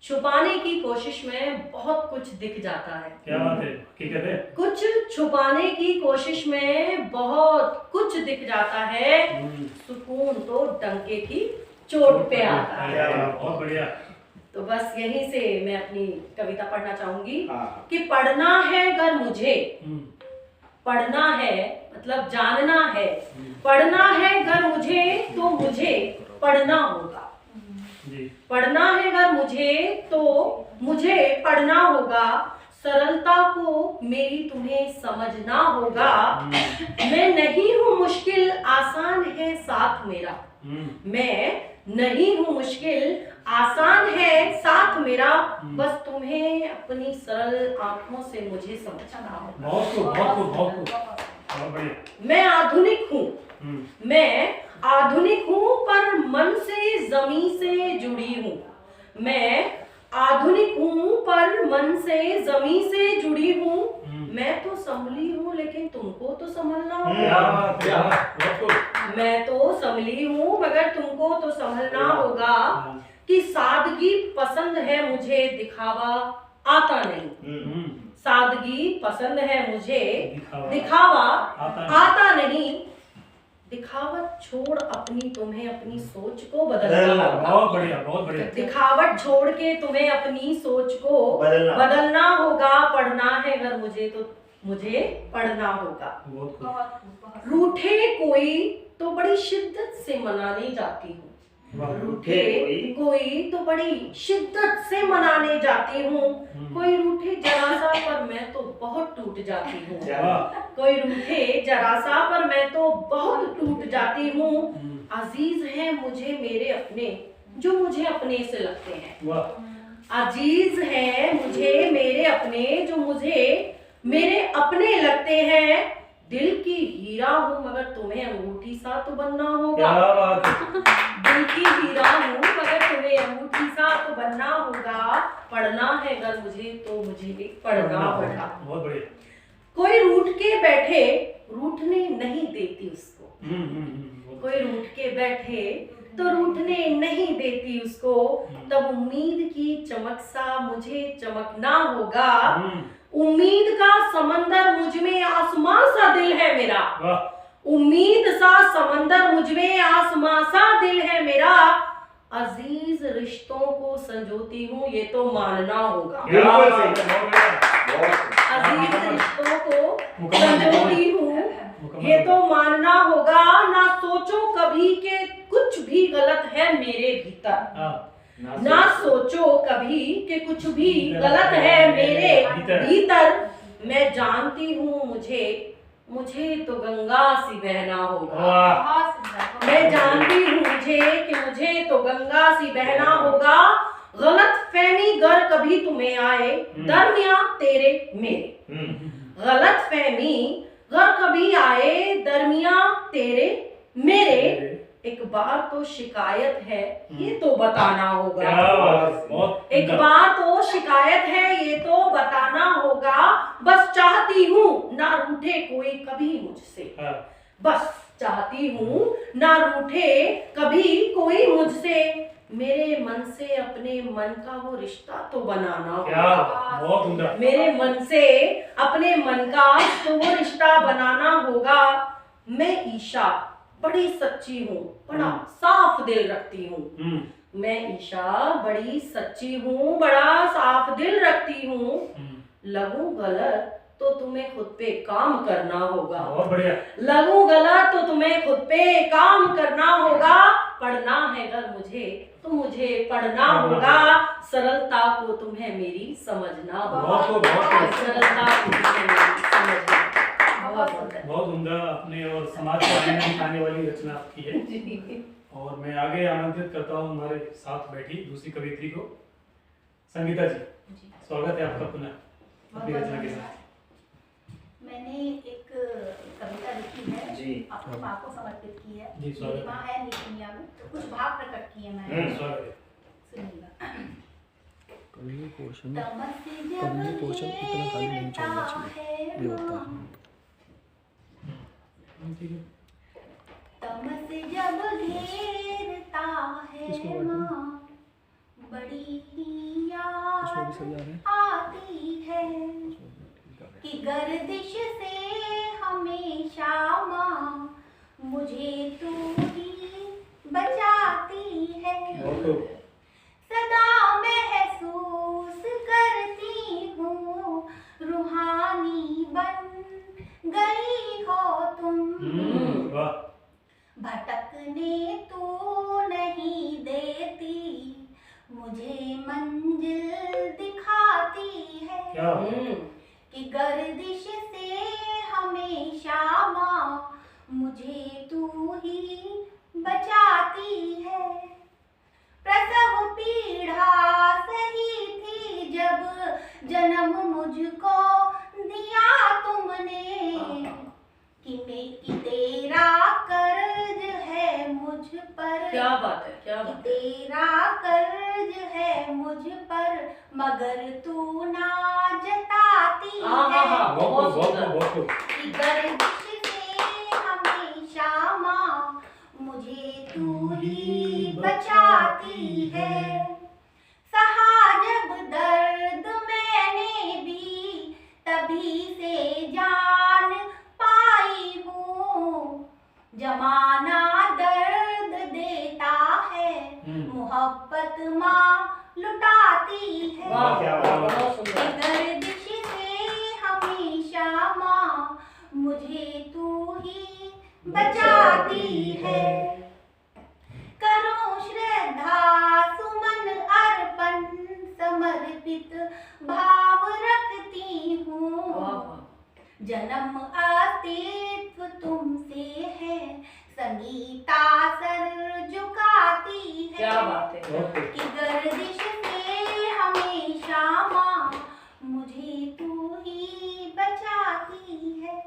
छुपाने की कोशिश में बहुत कुछ दिख जाता है। क्या बात है, हकीकत है। कुछ छुपाने की कोशिश में बहुत कुछ दिख जाता है, सुकून तो डंके की चोट पे आता है। बहुत बढ़िया। तो बस यहीं से मैं अपनी कविता पढ़ना चाहूंगी हाँ। कि पढ़ना है अगर मुझे, पढ़ना है मतलब जानना है, पढ़ना है अगर मुझे तो मुझे पढ़ना होगा। पढ़ना है अगर मुझे तो मुझे पढ़ना होगा, सरलता को मेरी तुम्हें समझना होगा। मैं नहीं हूँ मुश्किल, आसान है साथ मेरा। मैं नहीं हूँ मुश्किल, आसान है साथ मेरा। बस तुम्हें अपनी सरल आंखों से मुझे समझना होगा। बहुत बढ़िया। मैं आधुनिक हूँ, मैं आधुनिक हूँ पर मन से जमीन से जुड़ी हूँ। मैं आधुनिक हूँ पर मन से जमीन से जुड़ी हूँ। मैं तो संभली हूँ लेकिन तुमको तो संभलना होगा। मैं तो संभली हूँ मगर तुमको तो संभलना होगा। कि सादगी पसंद है मुझे, दिखावा आता नहीं। सादगी पसंद है मुझे, दिखावा आता नहीं। दिखावट छोड़ अपनी तुम्हें अपनी सोच को बदलना होगा। बहुत बढ़िया, बहुत बढ़िया। दिखावट छोड़ के तुम्हें अपनी सोच को बदलना होगा। पढ़ना है अगर मुझे तो मुझे पढ़ना होगा। रूठे कोई तो बड़ी शिद्दत से मनाने जाती हूँ। रूठे कोई तो बड़ी शिद्दत से मनाने जाती हूँ। कोई रूठे जरा सा पर मैं तो बहुत टूट जाती हूँ। कोई रूठे जरा सा पर मैं तो बहुत टूट जाती हूँ। अजीज हैं मुझे मेरे अपने जो मुझे अपने से लगते हैं। अजीज हैं मुझे मेरे अपने जो मुझे मेरे अपने लगते हैं। दिल की हीरा हूँ मगर तुम्हें अंगूठी सा तो बनना होगा। दिल की हीरा हूँ मगर तुम्हें अंगूठी सा तो बनना होगा। पढ़ना है अगर मुझे तो मुझे भी पढ़ना होगा। बहुत बढ़िया। कोई रूठ के बैठे रूठने नहीं देती उसको। कोई रूठ के बैठे तो रूठने नहीं देती उसको। तब उम्मीद की चमक सा मुझे चमकना होगा। उम्मीद का समंदर मुझ में आसमां सा दिल है मेरा। उम्मीद सा समंदर मुझ में आसमां सा दिल है मेरा। अजीज रिश्तों को संजोती हूँ ये तो मानना होगा। अजीज रिश्तों को संजोती हूँ ये तो मानना होगा। ना सोचो कभी के कुछ भी गलत है मेरे भीतर। ना सोचो कभी कि कुछ भी गलत है मेरे भीतर। मैं जानती हूँ मुझे तो गंगा सी बहना होगा। मैं जानती हूँ मुझे तो गंगा सी बहना होगा। गलत फहमी गर कभी तुम्हें आए दरमियां तेरे मेरे। गलत फहमी गर कभी आए दरमियां तेरे मेरे। एक बार तो शिकायत है ये तो बताना होगा। एक बार तो शिकायत है ये तो बताना होगा। बस चाहती हूँ ना रूठे कोई कभी मुझसे। बस चाहती हूँ ना रूठे कभी कोई मुझसे। मेरे मन से अपने मन का वो रिश्ता तो बनाना होगा। मेरे मन से अपने मन का तो वो रिश्ता बनाना होगा। मैं ईशा बड़ी सच्ची हूँ, बड़ा साफ दिल रखती हूँ। मैं ईशा बड़ी सच्ची हूँ, बड़ा साफ दिल रखती हूँ। लगूं गलत तो तुम्हें खुद पे काम करना होगा। लगूं गलत तो तुम्हें खुद पे काम करना होगा। पढ़ना है अगर मुझे तो मुझे पढ़ना होगा। सरलता को तुम्हें मेरी समझना होगा। सरलता को तुम्हें मेरी समझना। बहुत उम्दा अपने और समाज को आईना दिखाने वाली रचना आपकी है। और मैं आगे आमंत्रित करता हूँ हमारे साथ बैठी दूसरी कवियत्री को, संगीता जी। जी स्वागत है आपका पुनः बहुत अपनी बहुत रचना के धन्यवाद। साथ। मैंने एक कविता लिखी है जी। अपनी माँ को समर्पित की है। जी, स्वागत मेरी माँ है नीतिनिया में, तो कुछ भाव प्रकट किए मैंने, स्वागत है। सुनिएगा। कवि पोर्शन तमस जब कवि पोर्शन इतना खाली नहीं छोड़ना घेरता चाहिए, है ये होता है। माँ, ठीक है। तमस जब घेरता किसको है बांटूं? माँ, बड़ी ही इसमें भी सही याद आ रहे हैं? आती है ठीक है। कि गर्दिश से हमेशा माँ मुझे तू ही बचाती है। बहुत खूब। सदा महसूस करती हूँ रूहानी बन गई हो तुम, वाह। भटकने तू नहीं देती, मुझे मंजिल दिखाती है क्या कि गर्दिश से हमेशा माँ मुझे तू ही बचाती है। प्रसव पीड़ा सही थी जब जन्म मुझको दिया तुमने, कि तेरा कर्ज है मुझ पर, क्या बात है, क्या कि बात है। तेरा कर्ज है मुझ पर, मगर तू ना जताती हाँ, है बहुत खूब, बहुत सुंदर। खूब, बहुत खूब। कि गर्दिश से हमेशा माँ मुझे तू ही बचाती है। सहा जब दर्द मैंने भी तभी से जान पाई हूँ, जमाना दर्द देता है, मोहब्बत माँ लुटाती है। वाह, क्या वाह, बात है। बहुत सुंदर। गर्दिश से हमेशा माँ मुझे तू ही बचाती है। करो श्रद्धा सुमन अर्पण, समर्पित भाव रखती हूँ, वाह, वाह। जन्म अस्तित्व तुमसे है, संगीता सर झुकाती है। क्या बात है। बहुत खूब। कि गर्दिश से हमेशा माँ मुझे तू ही बचाती है।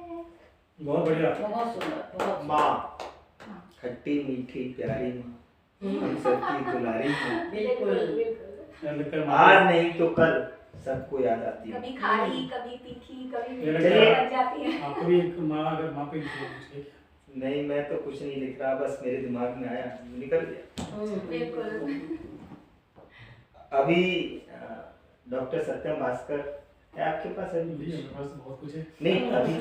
बहुत बढ़िया। बहुत सुंदर, बहुत सुंदर। माँ, खट्टी मीठी प्यारी माँ, हम सबकी दुलारी माँ, बिल्कुल। क्या लगता है आज नहीं तो कल सबको याद आती है। कभी खारी, कभी तीखी, कभी ये मीठी लगता है- बन जाती है। आपको भी एक माँ, अगर माँ पे लिखो कुछ है क्या? नहीं, मैं तो कुछ नहीं लिख रहा, बस मेरे दिमाग में आया निकल गया। बिल्कुल। अभी डॉक्टर सत्यम भास्कर है आपके पास अभी? जी, मेरे पास बहुत कुछ है। नहीं अभी।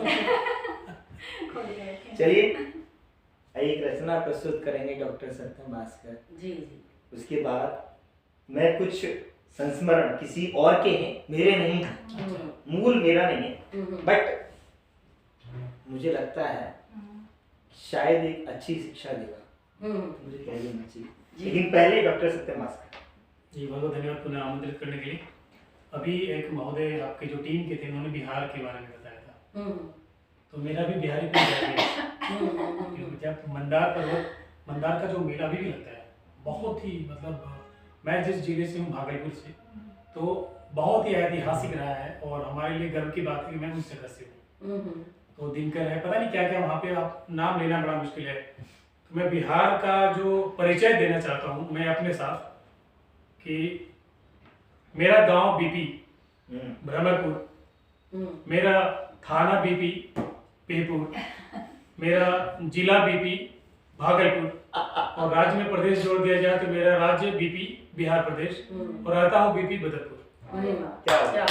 खोल के रखें। चलिए एक रचना प्रस्तुत करेंगे डॉक्टर सत्यम भास्कर। जी जी। उसके बाद मैं कुछ संस्मरण किसी और के हैं, मेरे नहीं हैं, हम्म, मूल मेरा नहीं है, हम्म, बट मुझे लगता है शायद एक अच्छी शिक्षा देगा, हम्म। मुझे कह देना चाहिए। जी। लेकिन पहले डॉक्टर सत्यम भास्कर। जी, बहुत बहुत धन्यवाद पुनः आमंत्रित करने के लिए। अभी एक महोदय आपके जो टीम के थे उन्होंने बिहार के बारे में बताया था, हम्म, तो मेरा भी बिहारी पे है। हम्म, क्योंकि जब मंदार पर्वत, मंदार का जो मेला भी लगता है, बहुत ही मतलब मैं जिस जिले से हूँ भागलपुर से, तो बहुत ही ऐतिहासिक रहा है और हमारे लिए गर्व की बात है कि मैं उस जगह से हूँ। हम्म, तो दिनकर है, पता नहीं क्या क्या वहाँ पे, आप नाम लेना बड़ा मुश्किल है। तो मैं बिहार का जो परिचय देना चाहता हूँ मैं अपने साथ, कि मेरा गांव बीपी ब्रह्मपुर, हम्म, मेरा थाना बीपी पेहपुर, मेरा जिला बीपी भागलपुर, और राज्य में प्रदेश जोड़ दिया जाए तो मेरा राज्य बीपी बिहार प्रदेश, हम्म। और रहता हूँ बीपी बदरपुर। अरे वाह, क्या क्या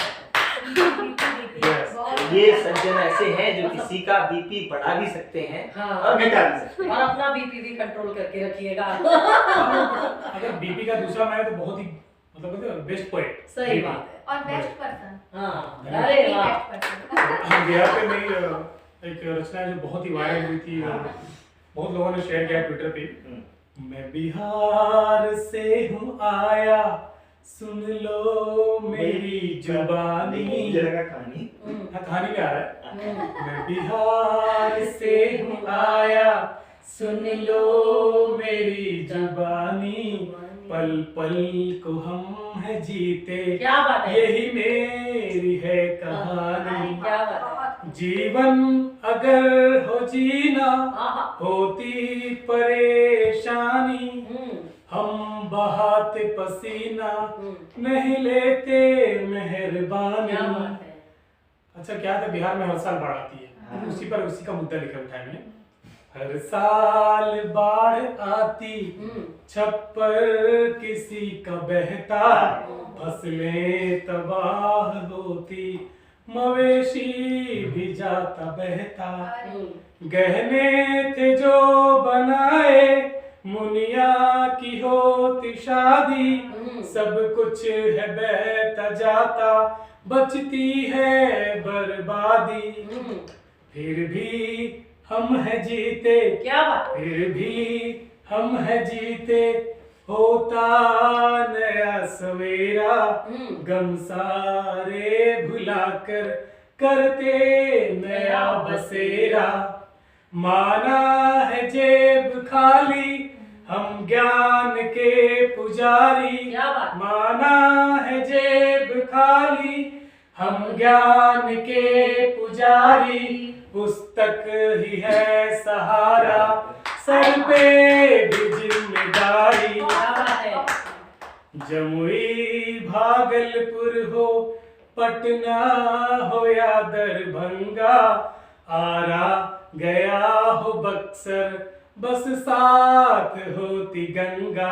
Yes. ये सज्जन ऐसे हैं जो किसी का बीपी बढ़ा भी सकते हैं हाँ। और घटा भी सकते हैं। और अपना बीपी भी कंट्रोल करके रखिएगा। अगर बीपी का दूसरा माने तो बहुत ही मतलब बेस्ट पोएट। सही बात है। और बेस्ट पर्सन। हाँ, अरे वाह। Best person. बिहार पे मेरी एक रचना है जो बहुत ही वायरल हुई थी और बहुत लोगों ने शेयर किया ट्विटर पे। मैं बिहार से हूँ आया, सुन लो मेरी जुबानी। मुझे लगा कहानी। हाँ, कहानी में आ रहा है। मैं बिहार से हूँ आया, सुन लो मेरी जुबानी, पल पल को हम है जीते, क्या बात है, यही मेरी है कहानी। क्या बात है। जीवन अगर हो जीना, आहा। होती परेशानी, हम बहाते पसीना, नहीं लेते मेहरबानी। क्या बात है। अच्छा, क्या था, बिहार में हर साल बाढ़ आती है, उसी का मुद्दा लिखा उठाया मैंने। हर साल बाढ़ आती, छप्पर किसी का बहता, फसलें तबाह होती, मवेशी भी जाता बहता। गहने थे जो बनाए, मुनिया की होती शादी, सब कुछ है बहता जाता, बचती है बर्बादी। फिर भी हम है जीते, क्या बात। फिर भी हम है जीते, होता नया सवेरा, गम सारे भुलाकर करते नया बसेरा। माना है जेब खाली, हम ज्ञान के पुजारी, क्या बात। माना है जेब खाली, हम ज्ञान के पुजारी, पुस्तक ही है सहारा, सर पे भी जिम्मेदारी। क्या बात है। जमुई भागलपुर हो, पटना हो या दरभंगा, आरा गया हो बक्सर, बस साथ होती गंगा।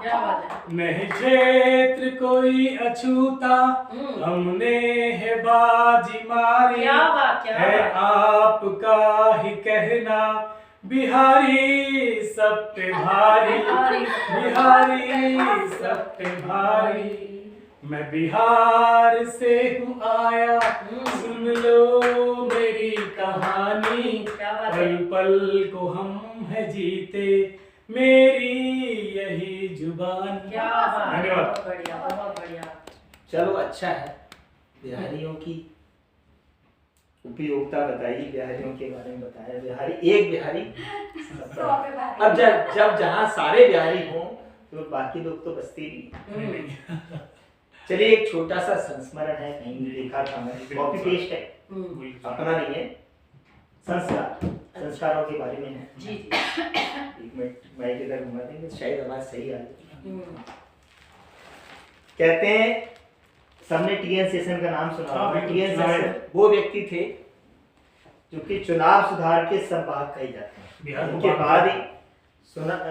क्या बात है। नहीं क्षेत्र कोई अछूता, हमने है बाजी मारी, क्या बात, क्या है बात। आपका ही कहना, बिहारी सब पे भारी, बिहारी सब पे भारी। मैं बिहार से हूँ आया, सुन लो मेरी कहानी, क्या बात है। पल पल को हम है जीते, मेरी यही जुबान। क्या बात। धन्यवाद। बहुत बढ़िया, बहुत बढ़िया। चलो अच्छा है, बिहारियों की उपयोगिता बताई, बिहारियों के बारे में बताया। बिहारी एक बिहारी अब जब जहाँ सारे बिहारी हों तो बाकी लोग तो बसते ही नहीं। चलिए, एक छोटा सा संस्मरण है, कहीं देखा था मैं, कॉपी पेस्ट है, अपना नहीं है। संस्कारों के बारे में है। जी जी। एक मिनट माइक इधर घुमा देंगे, शायद आवाज सही आ जाए। कहते हैं, सबने टीएन शेषन का नाम सुना होगा। टीएन शेषन वो व्यक्ति थे जो कि चुनाव सुधार के संवाहक कहे जाते हैं, उनके बाद ही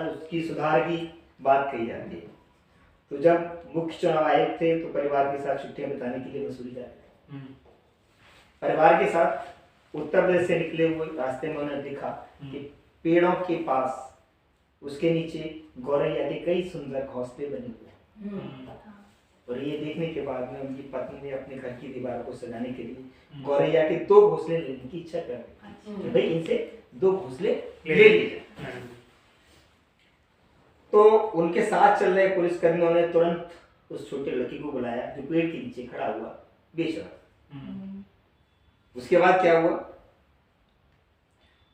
उसकी सुधार की बात कही जाती है। तो जब मुख्य चुनाव आयुक्त थे तो परिवार के साथ छुट्टियां बिताने के लिए मसूरी जाते थे। परिवार के साथ उत्तर प्रदेश से निकले हुए रास्ते में उन्हें देखा कि पेड़ों के पास, उसके नीचे गौरैया के कई सुंदर घोंसले बने हुए हैं। और ये देखने के बाद में उनकी पत्नी ने अपने घर की दीवार को सजाने के लिए गौरैया के 2 घोंसले लेने की इच्छा कर कि भाई इनसे 2 घोंसले ले लिए। तो उनके साथ चल रहे पुलिसकर्मियों ने तुरंत उस छोटे लड़की को बुलाया जो पेड़ के नीचे खड़ा हुआ बेच रहा था। उसके बाद क्या हुआ?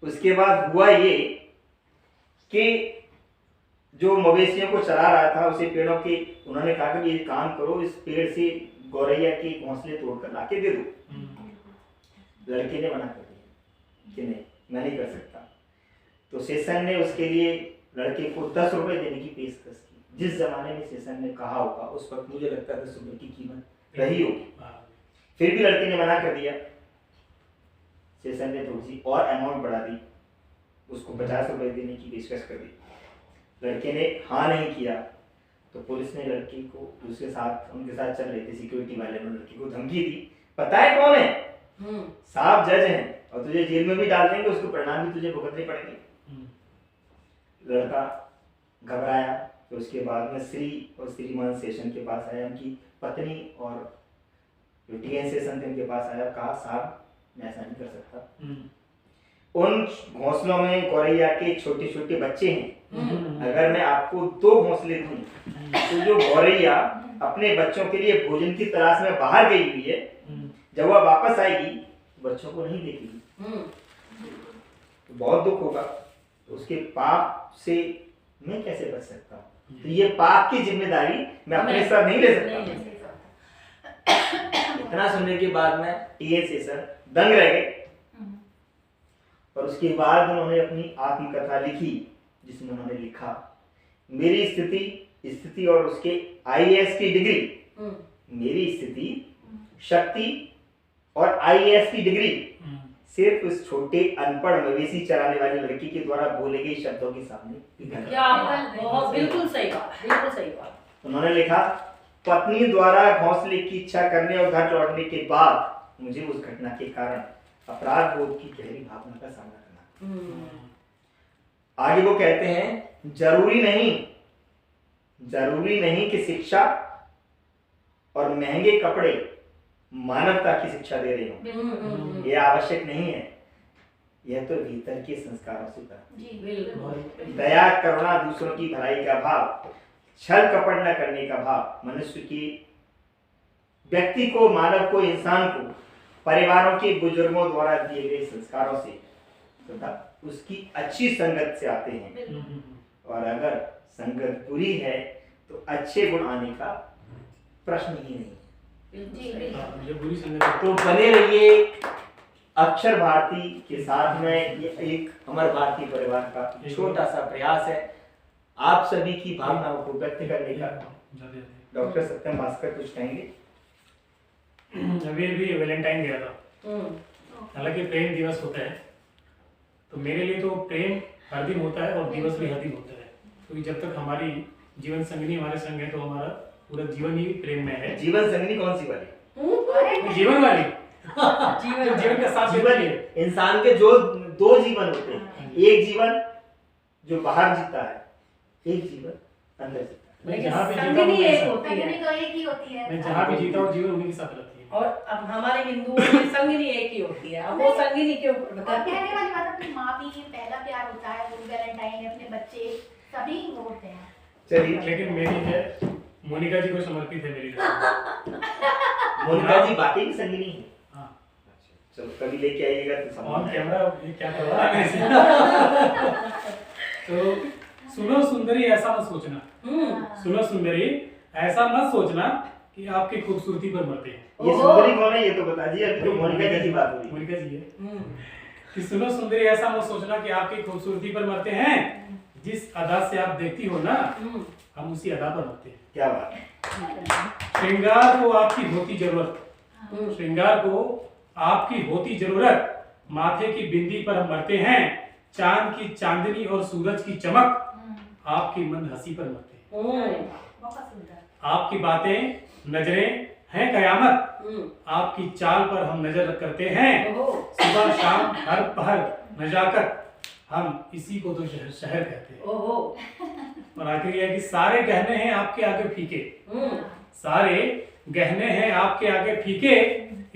उसके बाद हुआ ये कि जो मवेशियों को चला रहा था उसे पेड़ों के, उन्होंने कहा कि ये काम करो, इस पेड़ से गौरैया के घोंसले तोड़कर लाके दे दो। लड़के ने मना कर दिया कि नहीं, मैं नहीं कर सकता। तो शेषन ने उसके लिए लड़के को 10 रुपए देने की पेशकश की। जिस जमाने में शेषन ने कहा होगा उस वक्त मुझे लगता है 10 रुपए की कीमत रही होगी। फिर भी लड़के ने मना कर दिया। शेषन ने थोड़ी सी और अमाउंट बढ़ा दी, उसको 50 रुपए देने की पेशकश कर दी। लड़के ने हाँ नहीं किया तो पुलिस ने लड़की को, उसके साथ उनके साथ चल रहे थे सिक्योरिटी वाले ने लड़की को धमकी दी, पता है कौन है? साहब जज हैं और तुझे जेल में भी डाल देंगे, उसको परिणाम भी तुझे भुगतने पड़ेंगे। लड़का घबराया। तो उसके बाद में श्री और श्रीमान शेषन के पास आया, उनकी पत्नी और जो टीएन शेषन थे उनके पास आया, कहा साहब मैं ऐसा नहीं कर सकता। उन घोंसलों में गौरैया के छोटे छोटे बच्चे हैं, अगर मैं आपको 2 घोंसले दूं तो जो गौरैया अपने बच्चों के लिए भोजन की तलाश में बाहर गई हुई है, जब वह वापस आएगी बच्चों को नहीं देखेगी तो बहुत दुख होगा। तो उसके पाप से मैं कैसे बच सकता हूँ? तो ये पाप की जिम्मेदारी मैं अपने सर नहीं ले सकता। इतना सुनने के बाद में टीएन सेशन दंग रह गए और उसके बाद उन्होंने अपनी आत्मकथा लिखी, जिसमें उन्होंने लिखा मेरी स्थिति और उसके आईएएस की डिग्री, मेरी स्थिति, शक्ति और आईएएस की डिग्री सिर्फ उस छोटे अनपढ़ मवेशी चराने वाली लड़की के द्वारा बोले गए शब्दों के सामने पिघल गई। क्या बात, बहुत बिल्कुल सही बात, बिल्कुल सही बात। उन्होंने लिखा पत्नी द्वारा घोंसले की इच्छा करने और घर लौटने के बाद मुझे उस घटना के कारण अपराध बोध की गहरी भावना का सामना करना। आगे वो कहते हैं जरूरी नहीं कि शिक्षा और महंगे कपड़े मानवता की शिक्षा दे रहे हो, यह आवश्यक नहीं है। यह तो भीतर के संस्कारों से बिल्कुल। दया, करुणा, दूसरों की भलाई का भाव, छल कपट न करने का भाव, मनुष्य की व्यक्ति को, मानव को, इंसान को परिवारों के बुजुर्गों द्वारा दिए गए संस्कारों से तथा उसकी अच्छी संगत से आते हैं। और अगर संगत बुरी है तो अच्छे गुण आने का प्रश्न ही नहीं। बुरी संगत तो बने रहिए अक्षर भारती के साथ में। ये एक अमर भारती परिवार का छोटा सा प्रयास है आप सभी की भावनाओं को व्यक्त करने का। डॉक्टर सत्यम भास्कर कुछ कहेंगे? अभी वैलेंटाइन गया था, हालांकि प्रेम दिवस होता है, तो मेरे लिए तो प्रेम हर दिन होता है और दिवस भी हर दिन होता है, क्योंकि जब तक हमारी जीवन संगनी हमारे संग है तो हमारा पूरा जीवन ही प्रेम में है। जीवन संगनी कौन सी वाली? जीवन वाली जीवन का साथ जीवन है। इंसान के जो दो जीवन होते हैं, एक जीवन जो बाहर जीता है, एक जीवन अंदर जीता है। मैं जहाँ भी जीता हूँ संगनी एक होती है। मैं जहाँ भी जीता हूँ जीवन उन्हीं के साथ रहती है। और अब हमारे हिंदुओं में संगनी एक ही होती है। अब वो संगनी के ऊपर और कहने वाली बात, अपनी माँ भी पहला प्यार होता है, वो वैलेंटाइन, अपने बच्चे सभी वो होते हैं। चलिए, लेकिन मेरी है मोनिका जी को समर्पित है मेरी मोनिका जी बाकी की संगनी है। हाँ। चलो कभी लेके आइएगा तो ऑन समझ कैमरा ये क्या कर रहा है तो सुनो सुंदरी ऐसा मत सोचना, सुनो सुंदरी ऐसा मत सोचना कि आपकी खूबसूरती पर मरते हैं। ये सुंदरी कौन है ये तो बता दीजिए। अभी तो मोनिका जी की बात हो रही है। मोनिका जी है कि सुनो सुंदरी ऐसा मत सोचना कि आपकी खूबसूरती पर मरते हैं, जिस अदा से आप देखती हो ना हम उसी अदा पर मरते हैं। क्या बात है। श्रृंगार को आपकी होती जरूरत, श्रृंगार को आपकी होती जरूरत, माथे की बिंदी पर हम मरते हैं, चांद की चांदनी और सूरज की चमक आपकी मंद हंसी पर मरते हैं। बहुत सुंदर। आपकी बातें नजरें हैं कयामत, आपकी चाल पर हम नजर करते हैं, सुबह शाम हर पहर नजाकत, हम इसी को तो शहर कहते हैं। और आखिर यह कि सारे गहने हैं आपके आगे फीके, सारे गहने हैं आपके आगे फीके,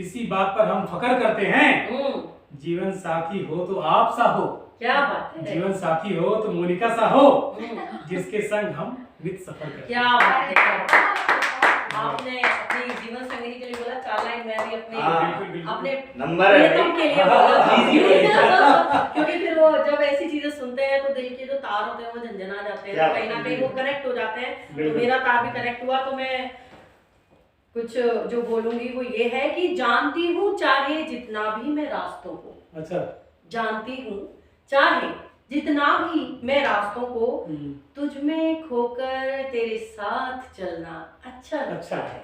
इसी बात पर हम फख्र करते हैं, जीवन साथी हो तो आप सा हो, क्या बात है। जीवन साथी हो तो मोनिका सा हो, जिसके संग हम नित सफर करते क्या बात है। आपने अपनी जीवन संगनी के लिए बोला, चार लाइन मैं भी अपने नंबर है प्रियतम के लिए बोला क्योंकि फिर वो जब ऐसी चीजें सुनते हैं तो दिल के जो तार होते हैं वो झंझना जाते हैं, कहीं ना कहीं वो कनेक्ट हो जाते हैं। तो मेरा तार भी कनेक्ट हुआ, तो मैं कुछ जो बोलूंगी वो ये है कि जानती हूँ चाहे जितना भी मैं रास्तों को, अच्छा जानती हूँ चाहे जितना भी मैं रास्तों को, तुझ में खोकर तेरे साथ चलना अच्छा लगता है,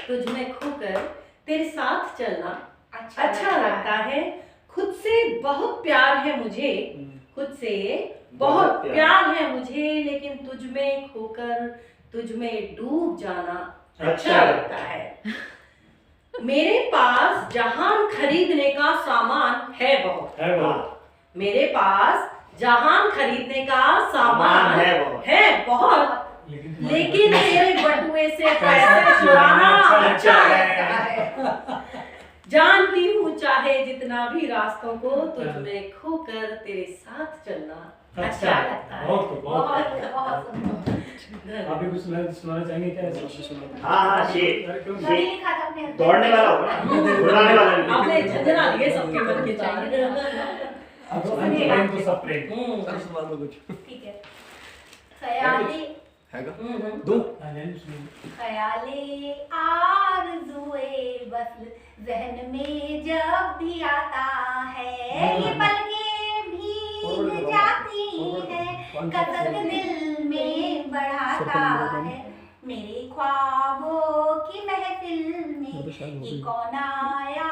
तुझ में खोकर तेरे साथ चलना अच्छा लगता है, खुद से बहुत प्यार है मुझे, खुद से बहुत प्यार है मुझे, लेकिन तुझ में खोकर तुझ में डूब जाना अच्छा लगता है। मेरे पास जहान खरीदने का सामान है बहुत, मेरे पास जहान खरीदने का सामान है बहुत, लेकिन तेरे बटुए से पैसे चुराना अच्छा लगता है। जानती हूँ चाहे जितना भी रास्तों को, तुझ में खोकर तेरे साथ चलना अच्छा लगता है। बहुत सुंदर। आप भी कुछ सुनाना चाहेंगे क्या? हाँ शेर कभी लिखा था अपने दौड़ने वाला होगा ना, दौड़ाने वाला भी। आपने झंझना दिए सबके मन के चाहिए। अब प्रेम तो सब प्रेम। सर सवाल में कुछ ठीक है। ख्याले हैगा हम्म। दो ख्याले आरज़ुए वस्ल ज़हन में जब भी आता है, ये पलकें भीग जाती हैं, कसक दिल में बढ़ाता है, मेरे ख्वाबों की महफिल में ये कौन आया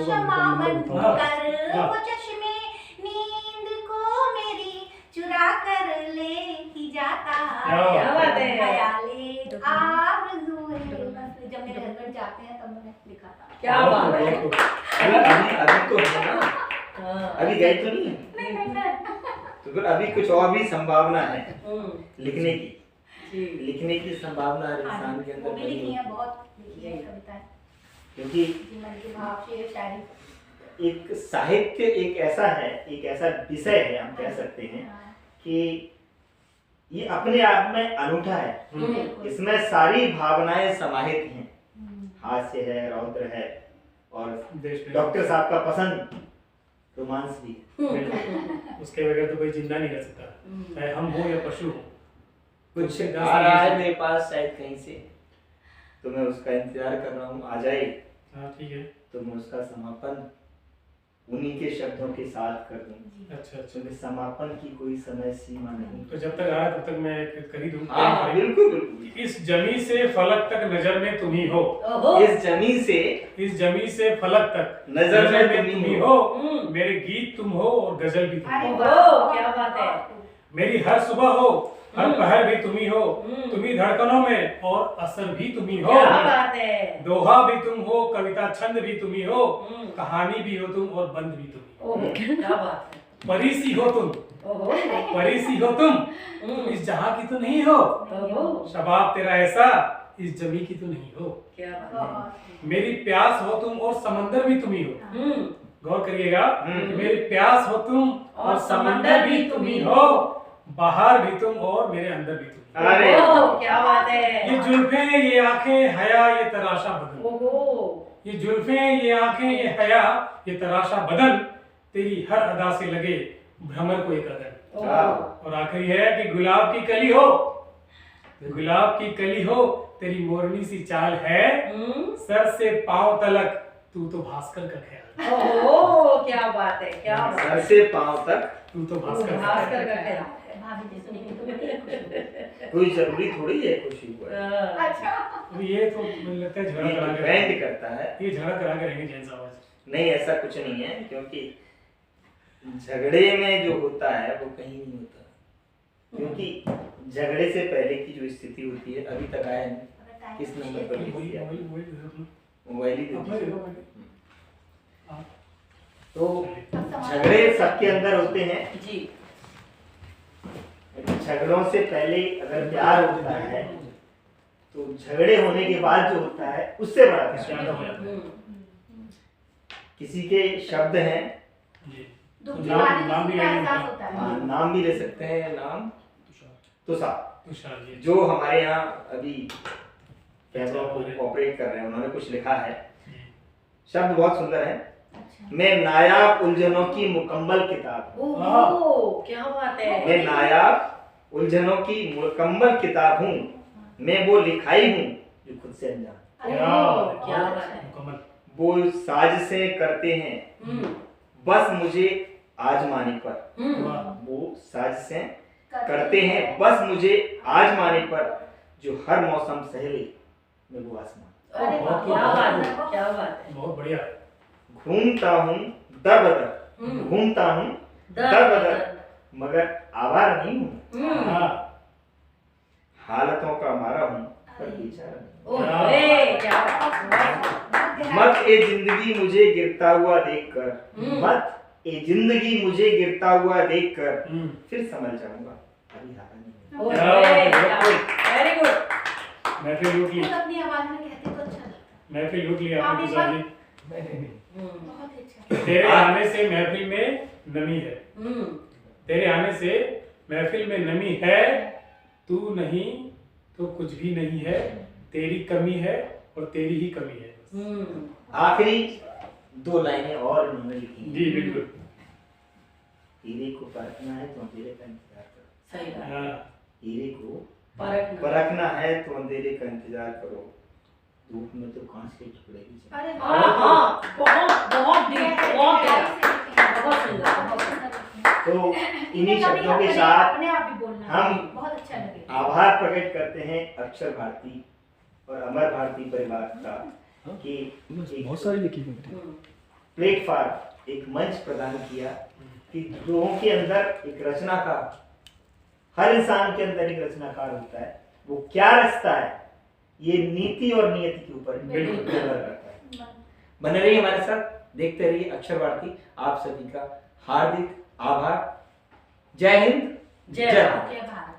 शमा बनकर, वो चश्मे नींद को मेरी चुरा कर ले ही जाता है। क्या बात है। ख्याले आरज़ुए वस्ल, जब मेरे हस्बैंड जाते हैं तब मैंने लिखा था। क्या बात है। अभी तो है ना, हाँ। अभी गए तो नहीं है, नहीं। तो फिर अभी कुछ और भी संभावना है लिखने की। जी। लिखने की संभावना हर हाँ, इंसान के वो अंदर भी लिखी बनी है, है, बहुत लिखी है कविताएं, क्योंकि जीवन के भाव, शेर शायरी। एक साहित्य एक ऐसा है, एक ऐसा विषय है, हम कह सकते हैं हाँ, कि ये अपने आप में अनूठा है। बिल्कुल। इसमें सारी भावनाएं समाहित हैं, हम्म, हास्य है, रौद्र है, और देश में डॉक्टर साहब का पसंद रोमांस भी है। उसके बगैर तो कोई जिंदा नहीं रह सकता, चाहे हम हो या पशु हो। कुछ आ रहा है मेरे पास शायद कहीं से, तो मैं उसका इंतजार कर रहा हूँ, आ जाए हाँ ठीक है। तो मैं उसका समापन उन्हीं के शब्दों के साथ कर दूँ। अच्छा अच्छा। तो समापन की कोई समय सीमा नहीं। तो जब तक आया तब तक मैं कर ही दूँ। हाँ बिल्कुल बिल्कुल। इस जमी से फलक तक नजर में तुम ही हो, ओहो। इस जमी से इस जमी से फलक तक नजर में तुम ही हो, मेरे गीत तुम हो और गजल भी तुम अरे हो, ओहो, क्या बात है। मेरी हर सुबह हो, हर पहर भी तुम ही हो, हम्म। तुम ही धड़कनों में और असर भी तुम ही हो, क्या बात है। दोहा भी तुम हो, कविता छंद भी तुम ही हो, हम्म। कहानी भी हो तुम और बंद भी तुम ही ओहो, क्या बात है। हो, परी सी हो तुम, ओहो। परी सी हो तुम इस जहां की तो नहीं हो, ओहो, शबाब तेरा ऐसा इस जमी की तो नहीं हो, क्या बात है। बहुत। मेरी प्यास हो तुम और समंदर भी तुम ही हो। गौर करिएगा कि मेरी प्यास हो तुम और समंदर भी तुम ही हो, बाहर भी तुम और मेरे अंदर भी तुम। अरे ओहो, क्या बात है। ये जुल्फें ये आंखें हया ये तराशा बदन, ओहो, ये जुल्फें ये आंखें ये हया ये तराशा बदन, तेरी हर अदा से लगे भ्रमर को एक अदन। ओहो। और आखिरी है कि गुलाब की कली हो, गुलाब की कली हो, तेरी मोरनी सी चाल है, सर से पांव तलक तू तो भास्कर का ख्याल। ओहो, क्या बात है, क्या बात सर है। से पांव तक तू तो भास्कर का भास्कर ख्याल। का ख्याल। भाभी जी सुनेंगे तो बड़ी खुश होंगी। कोई जरूरी थोड़ी है खुशी हुआ है। हाँ। अच्छा। तो ये तो मुझे लगता है झगड़ा करा के डिपेंड करता है। ये झगड़ा करा के रहेंगे जैन साहब आज। नहीं ऐसा कुछ नहीं है, क्योंकि झगड़े में जो होता है वो कहीं नहीं होता, क्योंकि झगड़े से पहले की जो स्थिति होती है अभी तक आया नहीं। अगर टाइम किस नंबर पर वही किया? वही वही वही- मोबाइल ही दे अपना दीजिए। देखो भाई। हाँ, तो झगड़े सबके अंदर होते हैं, जी। झगड़ों से पहले अगर प्यार होता है तो झगड़े होने के बाद जो होता है उससे बड़ा प्यार। ज्यादा हो जाता है। किसी के शब्द हैं, जी। दुख की नाम- बारी नाम भी किसी का लेंगे एहसास क्या? होता है। हाँ, नाम भी ले सकते हैं, नाम तुषार, तुषार जी। जो हमारे यहाँ अभी कैमरों को हमारे- ऑपरेट कर रहे हैं, उन्होंने कुछ लिखा है। जी। शब्द बहुत सुंदर है। अच्छा। मैं नायाब उलझनों की मुकम्मल किताब हूँ। ओहो, क्या बात है। मैं नायाब उलझनों की मुकम्मल किताब हूँ, मैं वो लिखाई हूँ जो खुद से अनजान। अरे क्या वाह, क्या बात है। मुकम्मल। वो साजिशें करते हैं बस मुझे आजमाने पर, वाह। वो साजिशें करते हैं बस मुझे आजमाने पर, जो हर मौसम सहेले में वो आसमान। अरे वाह, क्या बात है, क्या बात है। बहुत बढ़िया। घूमता हूँ दर बदर, घूमता हूँ दर बदर, मगर आवारा नहीं हूँ, हाँ। हालतों का मारा हूँ पर बेचारा नहीं। ओए, क्या बात है। मत ए जिंदगी मुझे गिरता हुआ देखकर, मत ए जिंदगी मुझे गिरता हुआ देखकर, फिर समझ जाऊंगा अभी हारा नहीं हूँ। ओए, क्या वेरी गुड। महफिल लूट ली, खुद अपनी आवाज में कहते तो अच्छा लगता महफिल लूट ली आपने आप एक तुषार बार- जी। है। बहुत ही अच्छा। तेरे आने से महफिल में नमी है, तेरे आने से महफिल में नमी है, तू नहीं तो कुछ भी नहीं है, तेरी कमी है और तेरी ही कमी है। आखिरी दो लाइनें और उन्होंने लिखी हैं। जी बिल्कुल। हीरे को परखना है तो अंधेरे का इंतजार करो। सही बात। हाँ, हीरे को परखना। परखना है तो अंधेरे का इंतजार करो, धूप में तो कांच के टुकड़े भी चमकते अरे हाँ, बहुत बहुत डीप, बहुत गहरा, बहुत बहुत सुंदर, बहुत सुंदर। तो इन्हीं शब्दों के साथ अपने आप भी बोलना हम बहुत अच्छा लगे। आभार प्रकट करते हैं अक्षर भारती और अमर भारती परिवार का कि बस एक बहुत सारी लिखी हुई थी। प्लेटफॉर्म, एक मंच प्रदान किया कि लोगों के अंदर एक रचनाकार, हर इंसान के अंदर एक रचनाकार होता है, वो क्या रचता है ये नीति और नियति के ऊपर बिल्कुल निर्भर करता है। बने रहिए हमारे साथ, देखते रहिए अक्षर भारती। आप सभी का हार्दिक आभार। जय हिंद, जय जय भारत। भारत। जय भारत।